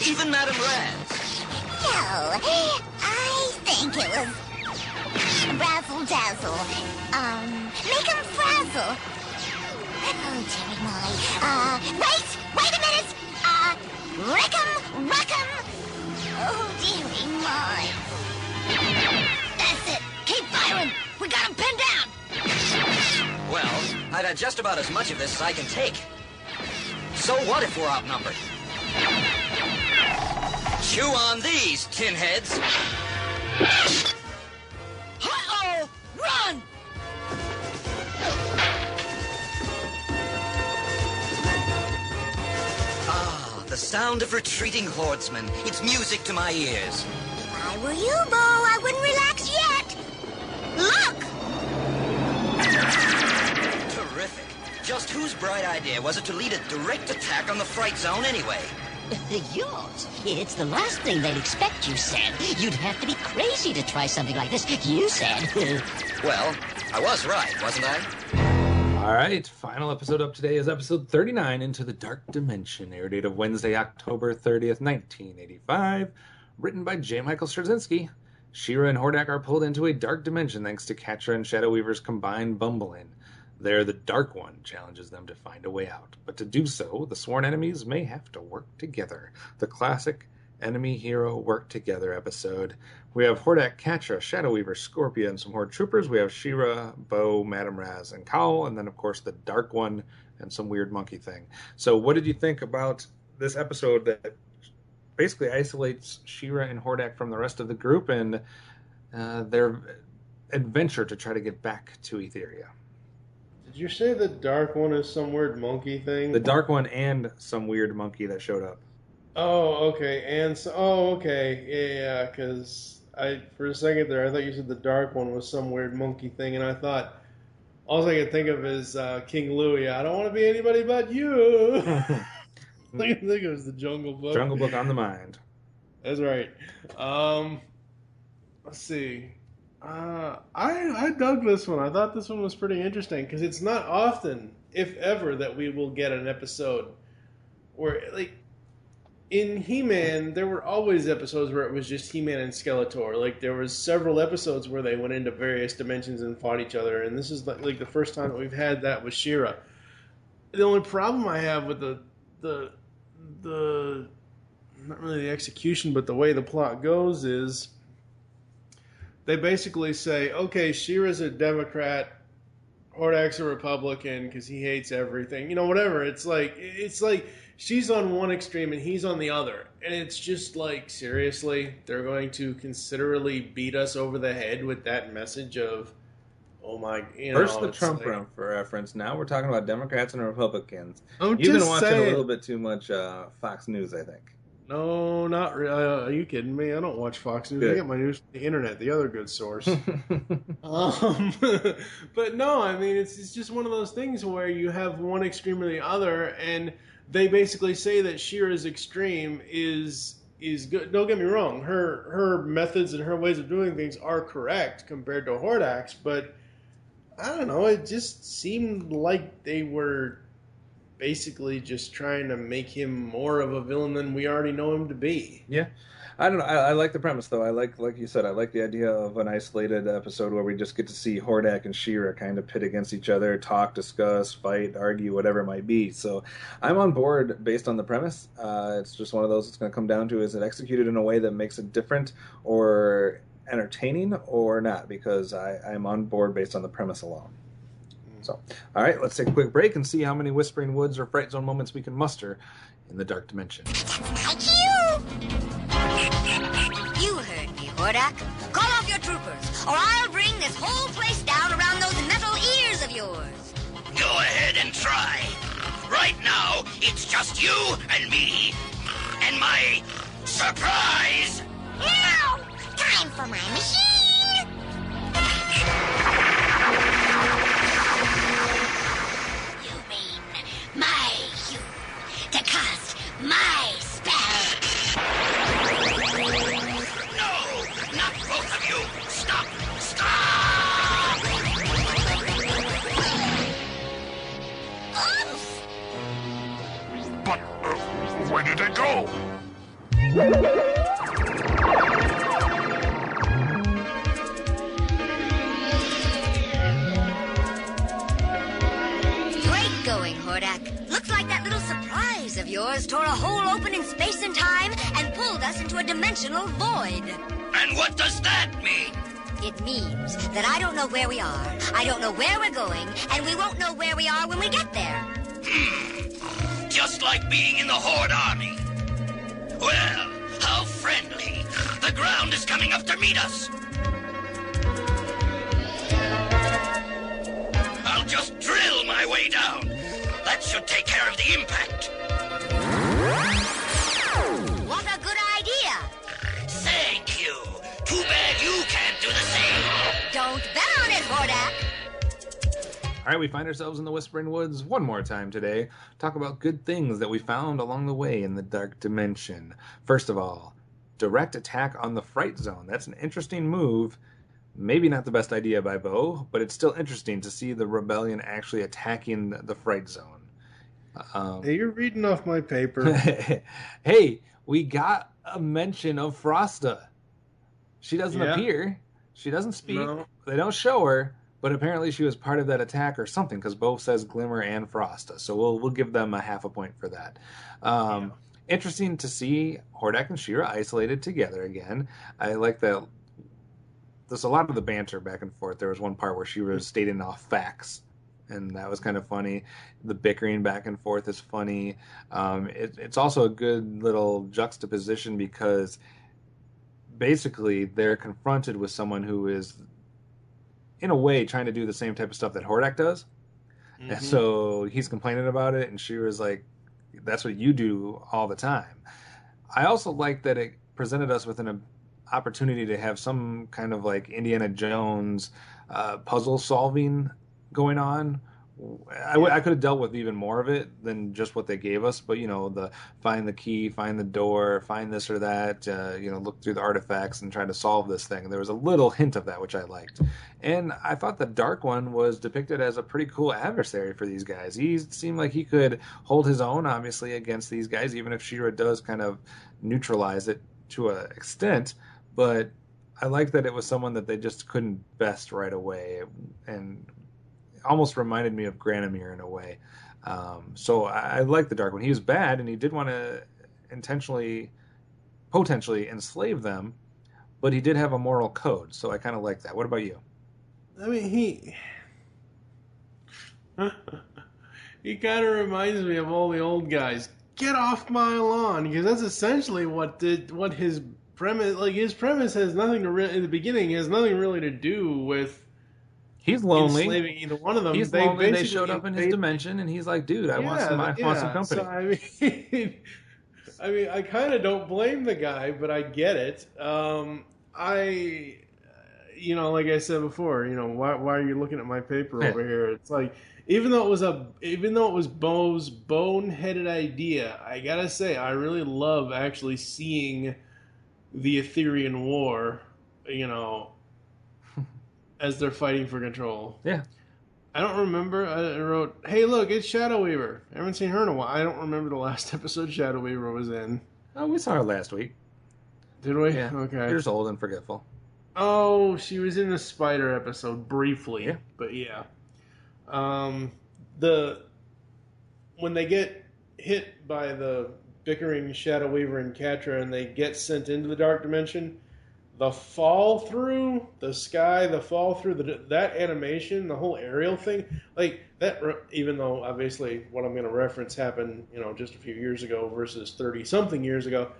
Even Madame Raz. No, I think it was Razzle Dazzle. Make 'em frazzle. Oh, dearie Molly. Wait a minute. Wreck 'em. Oh, dearie Molly. That's it. Keep firing. We got 'em pinned down. Well, I've had just about as much of this as I can take. So what if we're outnumbered? Chew on these, tin heads. Uh-oh! Run! Ah, the sound of retreating hordemen. It's music to my ears. If I were you, Bo, I wouldn't relax yet. Look! Terrific. Just whose bright idea was it to lead a direct attack on the fright zone anyway? Yours. It's the last thing they'd expect, you said. You'd have to be crazy to try something like this, you said. Well, I was right, wasn't I? All right, final episode up today is episode 39, Into the Dark Dimension, air date of Wednesday, October 30th, 1985, written by J. Michael Straczynski. She-Ra and Hordak are pulled into a dark dimension thanks to Catra and Shadow Weaver's combined bumbling. There, the Dark One challenges them to find a way out. But to do so, the sworn enemies may have to work together. The classic enemy-hero work-together episode. We have Hordak, Catra, Shadow Weaver, Scorpia, and some Horde troopers. We have She-Ra, Bo, Madame Raz, and Cowl. And then, of course, the Dark One and some weird monkey thing. So what did you think about this episode that basically isolates She-Ra and Hordak from the rest of the group and their adventure to try to get back to Etheria? Did you say the Dark One is some weird monkey thing? The Dark One and some weird monkey that showed up. Oh, okay. And so, yeah, because for a second there, I thought you said the Dark One was some weird monkey thing, and I thought, all I could think of is King Louie. I don't want to be anybody but you. I think it was the Jungle Book. Jungle Book on the mind. That's right. Let's see. I dug this one. I thought this one was pretty interesting because it's not often, if ever, that we will get an episode where, like, in He-Man, there were always episodes where it was just He-Man and Skeletor. Like, there was several episodes where they went into various dimensions and fought each other, and this is like the first time that we've had that with She-Ra. The only problem I have with the not really the execution, but the way the plot goes is they basically say, okay, She-Ra's a Democrat, Hordak's a Republican because he hates everything. Whatever. It's like she's on one extreme and he's on the other. And it's just like, seriously, they're going to considerably beat us over the head with that message of, oh my, First the Trump like, round for reference. Now we're talking about Democrats and Republicans. I'm You've been just watching saying. a little bit too much Fox News, I think. No, not really. Are you kidding me? I don't watch Fox News. Good. I get my news from the internet, the other good source. But no, I mean, it's just one of those things where you have one extreme or the other, and they basically say that She-Ra's extreme is good. Don't get me wrong. Her methods and her ways of doing things are correct compared to Hordak's, but I don't know. It just seemed like they were basically just trying to make him more of a villain than we already know him to be. Yeah. I don't know. I like the premise, though. I like you said, I like the idea of an isolated episode where we just get to see Hordak and She-Ra kind of pit against each other, talk, discuss, fight, argue, whatever it might be. So I'm on board based on the premise. It's just one of those it's going to come down to, is it executed in a way that makes it different or entertaining or not? Because I'm on board based on the premise alone. So, all right, let's take a quick break and see how many Whispering Woods or Fright Zone moments we can muster in the Dark Dimension. Thank you! You heard me, Hordak. Call off your troopers, or I'll bring this whole place down around those metal ears of yours. Go ahead and try. Right now, it's just you and me and my surprise. Now, time for my machine! My you to cast my spell. No, not both of you. Stop! Stop! But where did it go? Great going, Hordak. Looks like that little surprise of yours tore a hole open in space and time and pulled us into a dimensional void. And what does that mean? It means that I don't know where we are, I don't know where we're going, and we won't know where we are when we get there. Just like being in the Horde army. Well, how friendly. The ground is coming up to meet us. I'll just drill my way down. That should take care of the impact. What a good idea! Thank you. Too bad you can't do the same. Don't bet on it, Hordak! All right, we find ourselves in the Whispering Woods one more time today. Talk about good things that we found along the way in the Dark Dimension. First of all, direct attack on the Fright Zone. That's an interesting move. Maybe not the best idea by Bo, but it's still interesting to see the rebellion actually attacking the Fright Zone. Hey, you're reading off my paper. Hey, we got a mention of Frosta. She doesn't appear. She doesn't speak. No. They don't show her, but apparently she was part of that attack or something, because Bo says Glimmer and Frosta. So we'll give them a half a point for that. Interesting to see Hordak and She-Ra isolated together again. I like that. There's a lot of the banter back and forth. There was one part where She-Ra was stating off facts, and that was kind of funny. The bickering back and forth is funny. It's also a good little juxtaposition because basically they're confronted with someone who is, in a way, trying to do the same type of stuff that Hordak does. Mm-hmm. And so he's complaining about it, and She-Ra's like, that's what you do all the time. I also like that it presented us with an opportunity to have some kind of like Indiana Jones puzzle solving going on. I could have dealt with even more of it than just what they gave us, but the find the key, find the door, find this or that, look through the artifacts and try to solve this thing. There was a little hint of that, which I liked. And I thought the Dark One was depicted as a pretty cool adversary for these guys. He seemed like he could hold his own, obviously, against these guys, even if She-Ra does kind of neutralize it to an extent. But I like that it was someone that they just couldn't best right away, and almost reminded me of Granomir in a way. So I like the Dark One. He was bad, and he did want to intentionally potentially enslave them, but he did have a moral code, so I kind of like that. What about you? I mean, he kind of reminds me of all the old guys. Get off my lawn, because that's essentially what his premise. Like, his premise has nothing to in the beginning has nothing really to do with. He's lonely. Enslaving either one of them. He's lonely. They showed up in his dimension, and he's like, "Dude, I want some company." So, I mean, I kind of don't blame the guy, but I get it. Like I said before, why are you looking at my paper over here? It's like, even though it was Bo's boneheaded idea, I gotta say, I really love actually seeing the Etherian War, as they're fighting for control. Yeah. I don't remember. I wrote, "Hey, look, it's Shadow Weaver. I haven't seen her in a while." I don't remember the last episode Shadow Weaver was in. Oh, we saw her last week. Did we? Yeah. Okay. You're just old and forgetful. Oh, she was in the Spider episode briefly. Yeah. But yeah. When they get hit by the bickering Shadow Weaver and Catra and they get sent into the Dark Dimension, the fall through the sky, that animation, the whole aerial thing, like that. Even though obviously what I'm going to reference happened, just a few years ago versus 30-something years ago,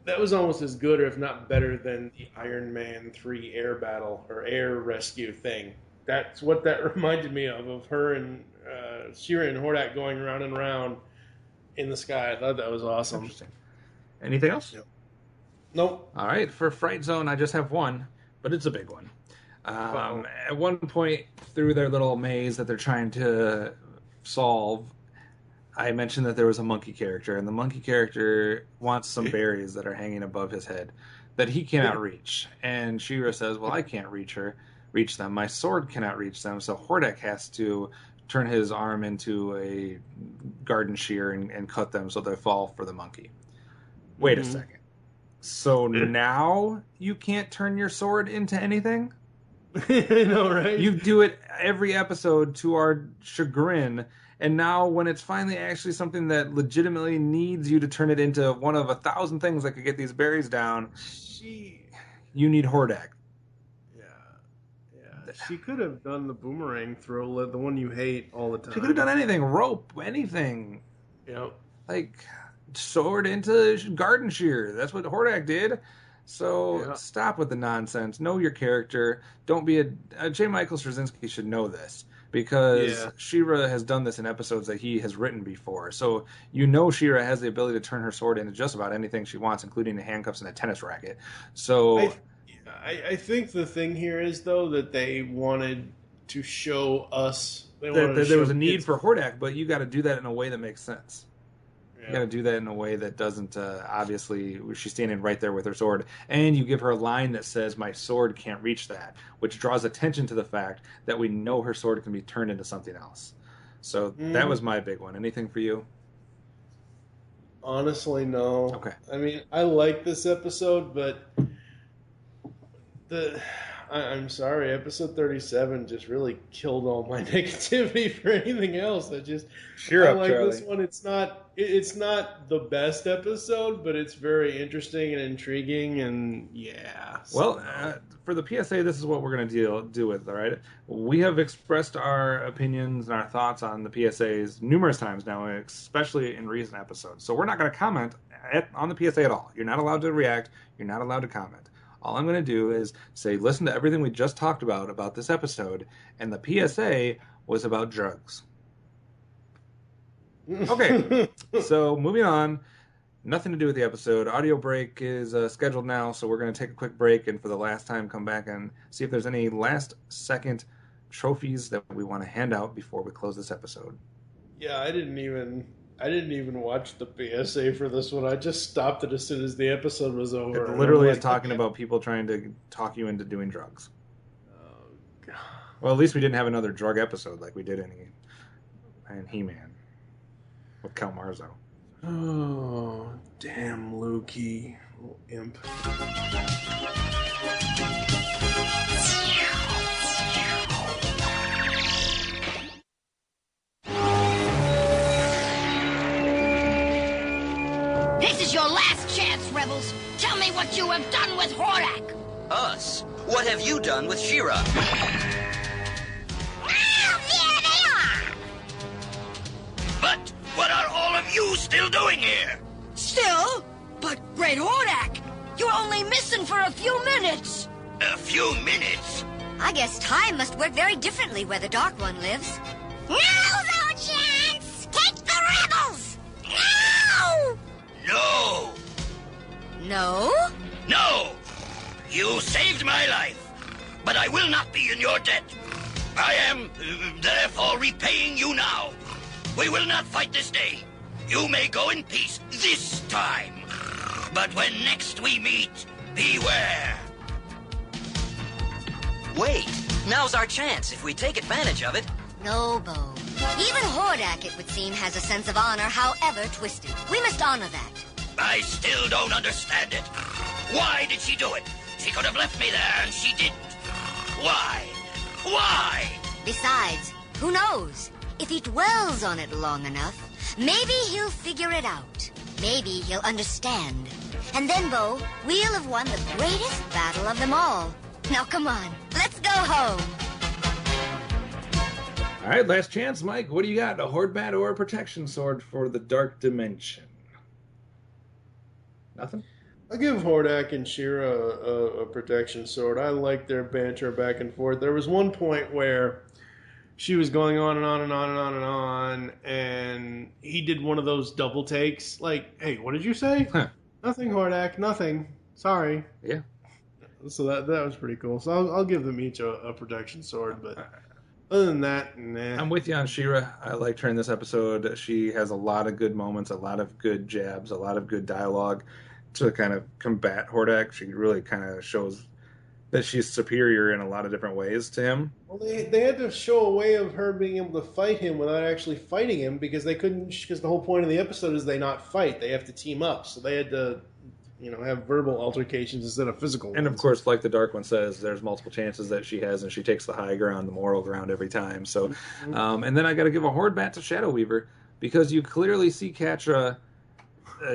that was almost as good, or if not better, than the Iron Man 3 air battle or air rescue thing. That's what that reminded me of her and She-Ra and Hordak going around and around in the sky. I thought that was awesome. Interesting. Anything else? Yep. Nope. All right, for Fright Zone, I just have one, but it's a big one. At one point through their little maze that they're trying to solve, I mentioned that there was a monkey character, and the monkey character wants some berries that are hanging above his head that he cannot reach. And She-Ra says, "Well, I can't reach them. My sword cannot reach them." So Hordak has to turn his arm into a garden shear and cut them so they fall for the monkey. Wait a second. So now you can't turn your sword into anything? I know, right? You do it every episode to our chagrin, and now when it's finally actually something that legitimately needs you to turn it into one of 1,000 things that could get these berries down, you need Hordak. Yeah. She could have done the boomerang throw, the one you hate all the time. She could have done anything. Rope, anything. Yep. Like, sword into garden shear. That's what Hordak did. So stop with the nonsense. Know your character. Don't be J. Michael Straczynski should know this, because She-Ra has done this in episodes that he has written before. So She-Ra has the ability to turn her sword into just about anything she wants, including the handcuffs and a tennis racket. So I think the thing here is, though, that they wanted to show us that there was a need for Hordak, but you got to do that in a way that makes sense. You got to do that in a way that doesn't, obviously, she's standing right there with her sword. And you give her a line that says, "My sword can't reach that," which draws attention to the fact that we know her sword can be turned into something else. So that was my big one. Anything for you? Honestly, no. Okay. I mean, I like this episode, but I'm sorry, episode 37 just really killed all my negativity for anything else. Cheer up, like Charlie. This one. It's not the best episode, but it's very interesting and intriguing, and for the PSA, this is what we're going to do with, all right? We have expressed our opinions and our thoughts on the PSAs numerous times now, especially in recent episodes. So we're not going to comment on the PSA at all. You're not allowed to react. You're not allowed to comment. All I'm going to do is say, listen to everything we just talked about this episode, and the PSA was about drugs. Okay, so moving on. Nothing to do with the episode. Audio break is scheduled now, so we're going to take a quick break, and for the last time, come back and see if there's any last-second trophies that we want to hand out before we close this episode. Yeah, I didn't even watch the PSA for this one. I just stopped it as soon as the episode was over. It literally is talking about people trying to talk you into doing drugs. Oh, God. Well, at least we didn't have another drug episode like we did in He-Man with Cal Marzo. Oh, damn Lukey, little imp. This is your last chance, rebels. Tell me what you have done with Horak. Us? What have you done with She-Ra? Now, there they are. But what are all of you still doing here? Still? But, Great Hordak, you're only missing for a few minutes. A few minutes? I guess time must work very differently where the Dark One lives. Now's our chance. Take the rebels. Now! No! No? No! You saved my life, but I will not be in your debt. I am, therefore, repaying you now. We will not fight this day. You may go in peace this time. But when next we meet, beware. Wait, now's our chance if we take advantage of it. No, Bo. Even Hordak, it would seem, has a sense of honor, however twisted. We must honor that. I still don't understand it. Why did she do it? She could have left me there, and she didn't. Why? Why? Besides, who knows? If he dwells on it long enough, maybe he'll figure it out. Maybe he'll understand. And then, Bo, we'll have won the greatest battle of them all. Now, come on. Let's go home. All right, last chance, Mike. What do you got? A Horde Bat or a Protection Sword for the Dark Dimension? Nothing? I'll give Hordak and She-Ra a protection sword. I like their banter back and forth. There was one point where she was going on and on and on and on and on, and he did one of those double takes. Like, hey, what did you say? Huh. Nothing, Hordak. Nothing. Sorry. Yeah. So that was pretty cool. So I'll give them each a protection sword, but other than that, nah. I'm with you on She-Ra. I liked her in this episode. She has a lot of good moments, a lot of good jabs, a lot of good dialogue to kind of combat Hordak. She really kind of shows that she's superior in a lot of different ways to him. Well, they had to show a way of her being able to fight him without actually fighting him because they couldn't. Because the whole point of the episode is they not fight; they have to team up. So they had to, have verbal altercations instead of physical ones. And of course, like the Dark One says, there's multiple chances that she has, and she takes the high ground, the moral ground every time. So, and then I got to give a Horde Bat to Shadow Weaver because you clearly see Catra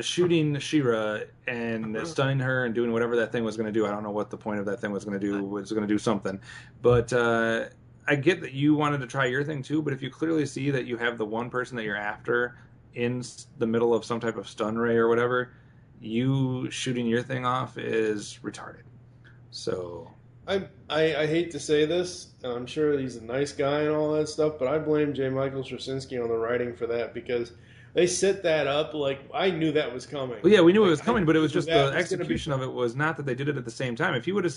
shooting She-Ra and stunning her and doing whatever that thing was going to do. I don't know what the point of that thing was going to do. It was going to do something. But I get that you wanted to try your thing too, but if you clearly see that you have the one person that you're after in the middle of some type of stun ray or whatever, you shooting your thing off is retarded. So I hate to say this, and I'm sure he's a nice guy and all that stuff, but I blame J. Michael Straczynski on the writing for that because they set that up like I knew that was coming. Well, yeah, we knew it was coming, but it was just the execution of it was not that they did it at the same time. If he would have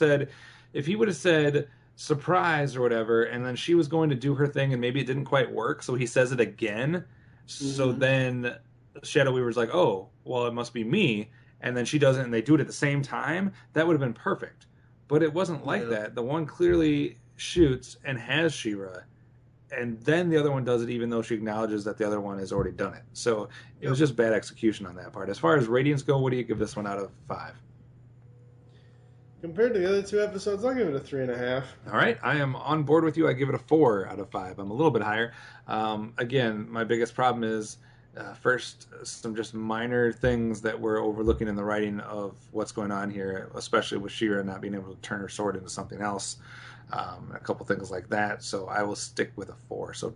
said surprise or whatever, and then she was going to do her thing and maybe it didn't quite work, so he says it again. So then Shadow Weaver's like, oh, well, it must be me, and then she does it and they do it at the same time. That would have been perfect. But it wasn't like that. The one clearly shoots and has She-Ra, and then the other one does it even though she acknowledges that the other one has already done it. So it was just bad execution on that part. As far as ratings go, what do you give this one out of 5? Compared to the other two episodes, I'll give it a 3.5. All right. I am on board with you. I give it a 4 out of 5. I'm a little bit higher. Again, my biggest problem is first, some just minor things that we're overlooking in the writing of what's going on here, especially with She-Ra not being able to turn her sword into something else. A couple things like that. So I will stick with a 4. So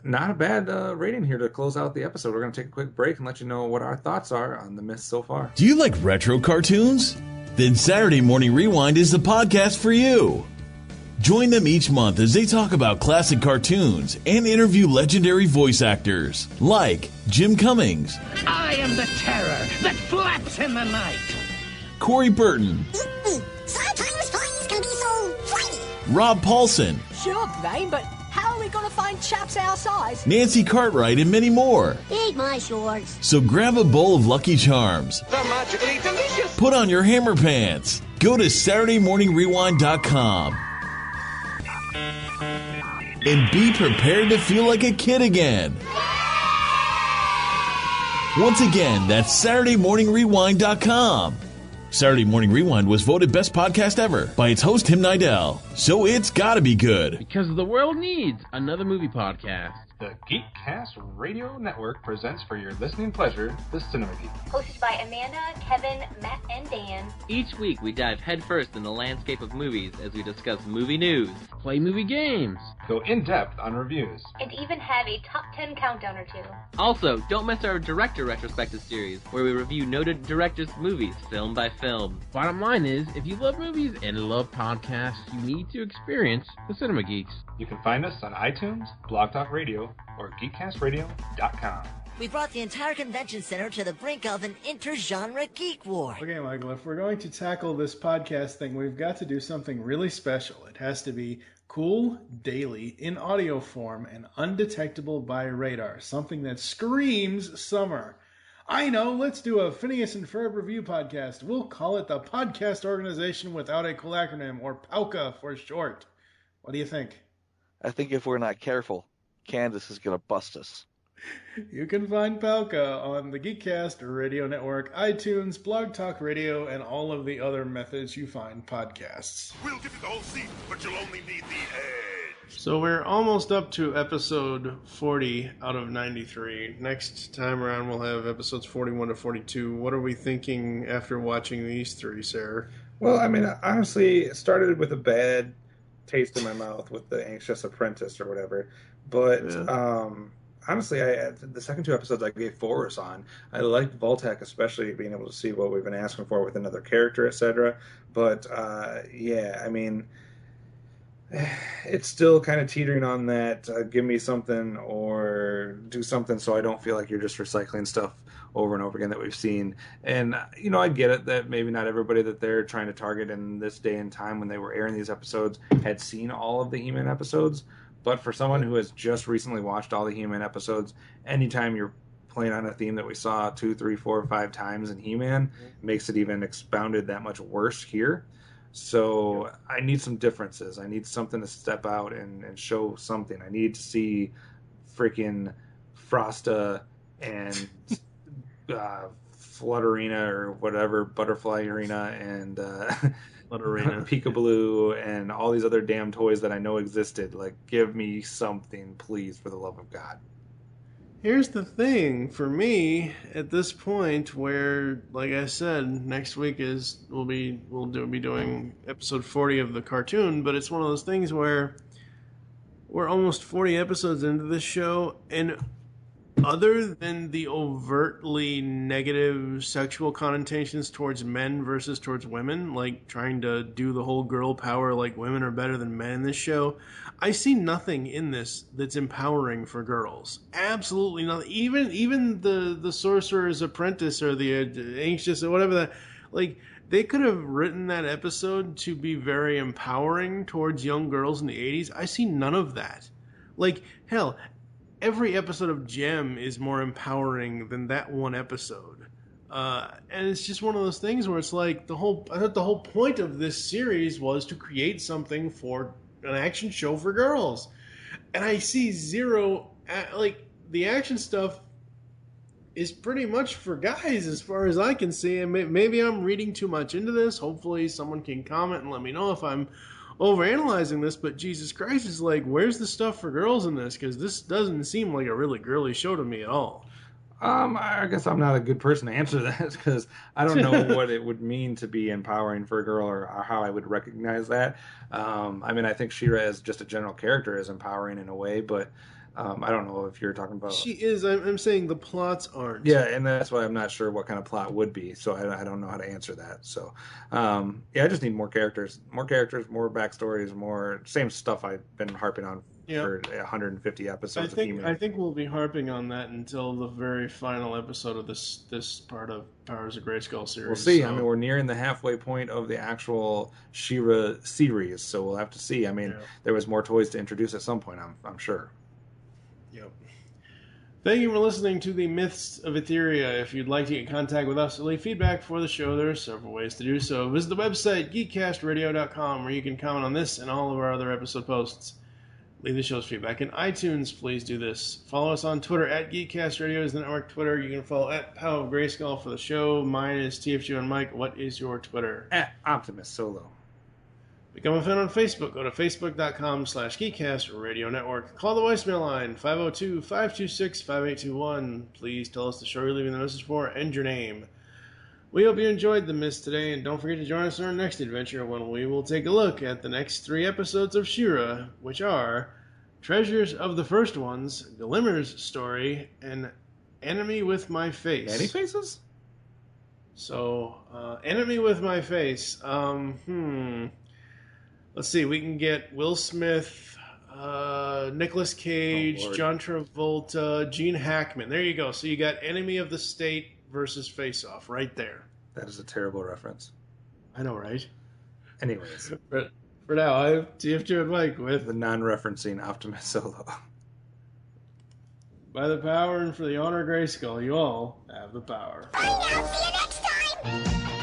not a bad rating here to close out the episode. We're going to take a quick break and let you know what our thoughts are on the Myths so far. Do you like retro cartoons? Then Saturday Morning Rewind is the podcast for you. Join them each month as they talk about classic cartoons and interview legendary voice actors like Jim Cummings. I am the terror that flaps in the night. Corey Burton. Sometimes things can be so flighty. Rob Paulson. Sure, Brain, but how are we going to find chaps our size? Nancy Cartwright and many more. Eat my shorts. So grab a bowl of Lucky Charms. They're magically delicious. Put on your hammer pants. Go to SaturdayMorningRewind.com. And be prepared to feel like a kid again. Once again, that's SaturdayMorningRewind.com. Saturday Morning Rewind was voted Best Podcast Ever by its host, Tim Nidell. So it's gotta be good. Because the world needs another movie podcast. The Geekcast Radio Network presents for your listening pleasure the Cinema Geek. Hosted by Amanda, Kevin, Matt, and Dan. Each week we dive headfirst in the landscape of movies as we discuss movie news, play movie games, go in-depth on reviews, and even have a top 10 countdown or two. Also, don't miss our Director Retrospective series, where we review noted directors' movies, film by film. Bottom line is, if you love movies and love podcasts, you need to experience the Cinema Geeks. You can find us on iTunes, Blog Talk Radio, or GeekCastRadio.com. We brought the entire convention center to the brink of an inter-genre geek war. Okay, Michael, if we're going to tackle this podcast thing, we've got to do something really special. It has to be cool, daily, in audio form, and undetectable by radar. Something that screams summer. I know, let's do a Phineas and Ferb review podcast. We'll call it the Podcast Organization Without a Cool Acronym, or POGS for short. What do you think? I think if we're not careful, Candace is going to bust us. You can find Palka on the Geekcast Radio Network, iTunes, Blog Talk Radio, and all of the other methods you find podcasts. We'll give you the whole seat, but you'll only need the edge. So we're almost up to episode 40 out of 93. Next time around we'll have episodes 41 to 42. What are we thinking after watching these three, Sarah? Well, I mean, honestly, it started with a bad taste in my mouth with the Anxious Apprentice or whatever, but honestly, the second two episodes I gave forwards on. I liked Voltec, especially being able to see what we've been asking for with another character, etc. But yeah, I mean, it's still kind of teetering on that give me something or do something so I don't feel like you're just recycling stuff over and over again that we've seen. And, you know, I get it that maybe not everybody that they're trying to target in this day and time when they were airing these episodes had seen all of the He-Man episodes. But for someone who has just recently watched all the He-Man episodes, anytime you're playing on a theme that we saw 2, 3, 4, 5 times in He-Man, makes it even expounded that much worse here. So I need some differences. I need something to step out and show something. I need to see freaking Frosta and Flutterina or whatever, Butterfly Arena and Peekaboo and all these other damn toys that I know existed. Like, give me something, please, for the love of God. Here's the thing for me at this point, where, like I said, next week we'll be doing episode 40 of the cartoon, but it's one of those things where we're almost 40 episodes into this show, and other than the overtly negative sexual connotations towards men versus towards women, like trying to do the whole girl power, like women are better than men in this show, I see nothing in this that's empowering for girls. Absolutely nothing. Even the Sorcerer's Apprentice or the Anxious or whatever that, like, they could have written that episode to be very empowering towards young girls in the 80s. I see none of that. Like, hell, every episode of Gem is more empowering than that one episode. And it's just one of those things where it's like I thought the whole point of this series was to create something for an action show for girls. And I see zero, like, the action stuff is pretty much for guys as far as I can see. And maybe I'm reading too much into this. Hopefully someone can comment and let me know if I'm overanalyzing this, but Jesus Christ, is like, where's the stuff for girls in this? Because this doesn't seem like a really girly show to me at all. I guess I'm not a good person to answer that because I don't know what it would mean to be empowering for a girl or how I would recognize that. I mean, I think She-Ra as just a general character is empowering in a way, but I don't know if you're talking about... She is. I'm saying the plots aren't. Yeah, and that's why I'm not sure what kind of plot would be, so I don't know how to answer that. So, yeah, I just need more characters, more backstories, more... Same stuff I've been harping on for 150 episodes. I think we'll be harping on that until the very final episode of this part of Powers of Grayskull series. We'll see. So. I mean, we're nearing the halfway point of the actual She-Ra series, so we'll have to see. I mean, there was more toys to introduce at some point, I'm sure. Yep. Thank you for listening to the Myths of Etheria. If you'd like to get in contact with us or leave feedback for the show, there are several ways to do so. Visit the website, geekcastradio.com, where you can comment on this and all of our other episode posts. Leave the show's feedback in iTunes. Please do this. Follow us on Twitter at GeekCastRadio is the network Twitter. You can follow at Pow of Grayskull for the show. Mine is TFG1Mike. What is your Twitter? At OptimusSolo. Become a fan on Facebook. Go to facebook.com/Geekcast Radio Network. Call the voicemail line, 502-526-5821. Please tell us the show you're leaving the message for and your name. We hope you enjoyed the Myths today, and don't forget to join us in our next adventure when we will take a look at the next 3 episodes of She-Ra, which are Treasures of the First Ones, Glimmer's Story, and Enemy with My Face. Any faces? So, Enemy with My Face. Let's see, we can get Will Smith, Nicolas Cage, John Travolta, Gene Hackman. There you go. So you got Enemy of the State versus Face Off right there. That is a terrible reference. I know, right? Anyways. For now, I have TFG1Mike with the non-referencing OptimusSolo. By the power and for the honor of Grayskull, you all have the power. Bye now, see you next time!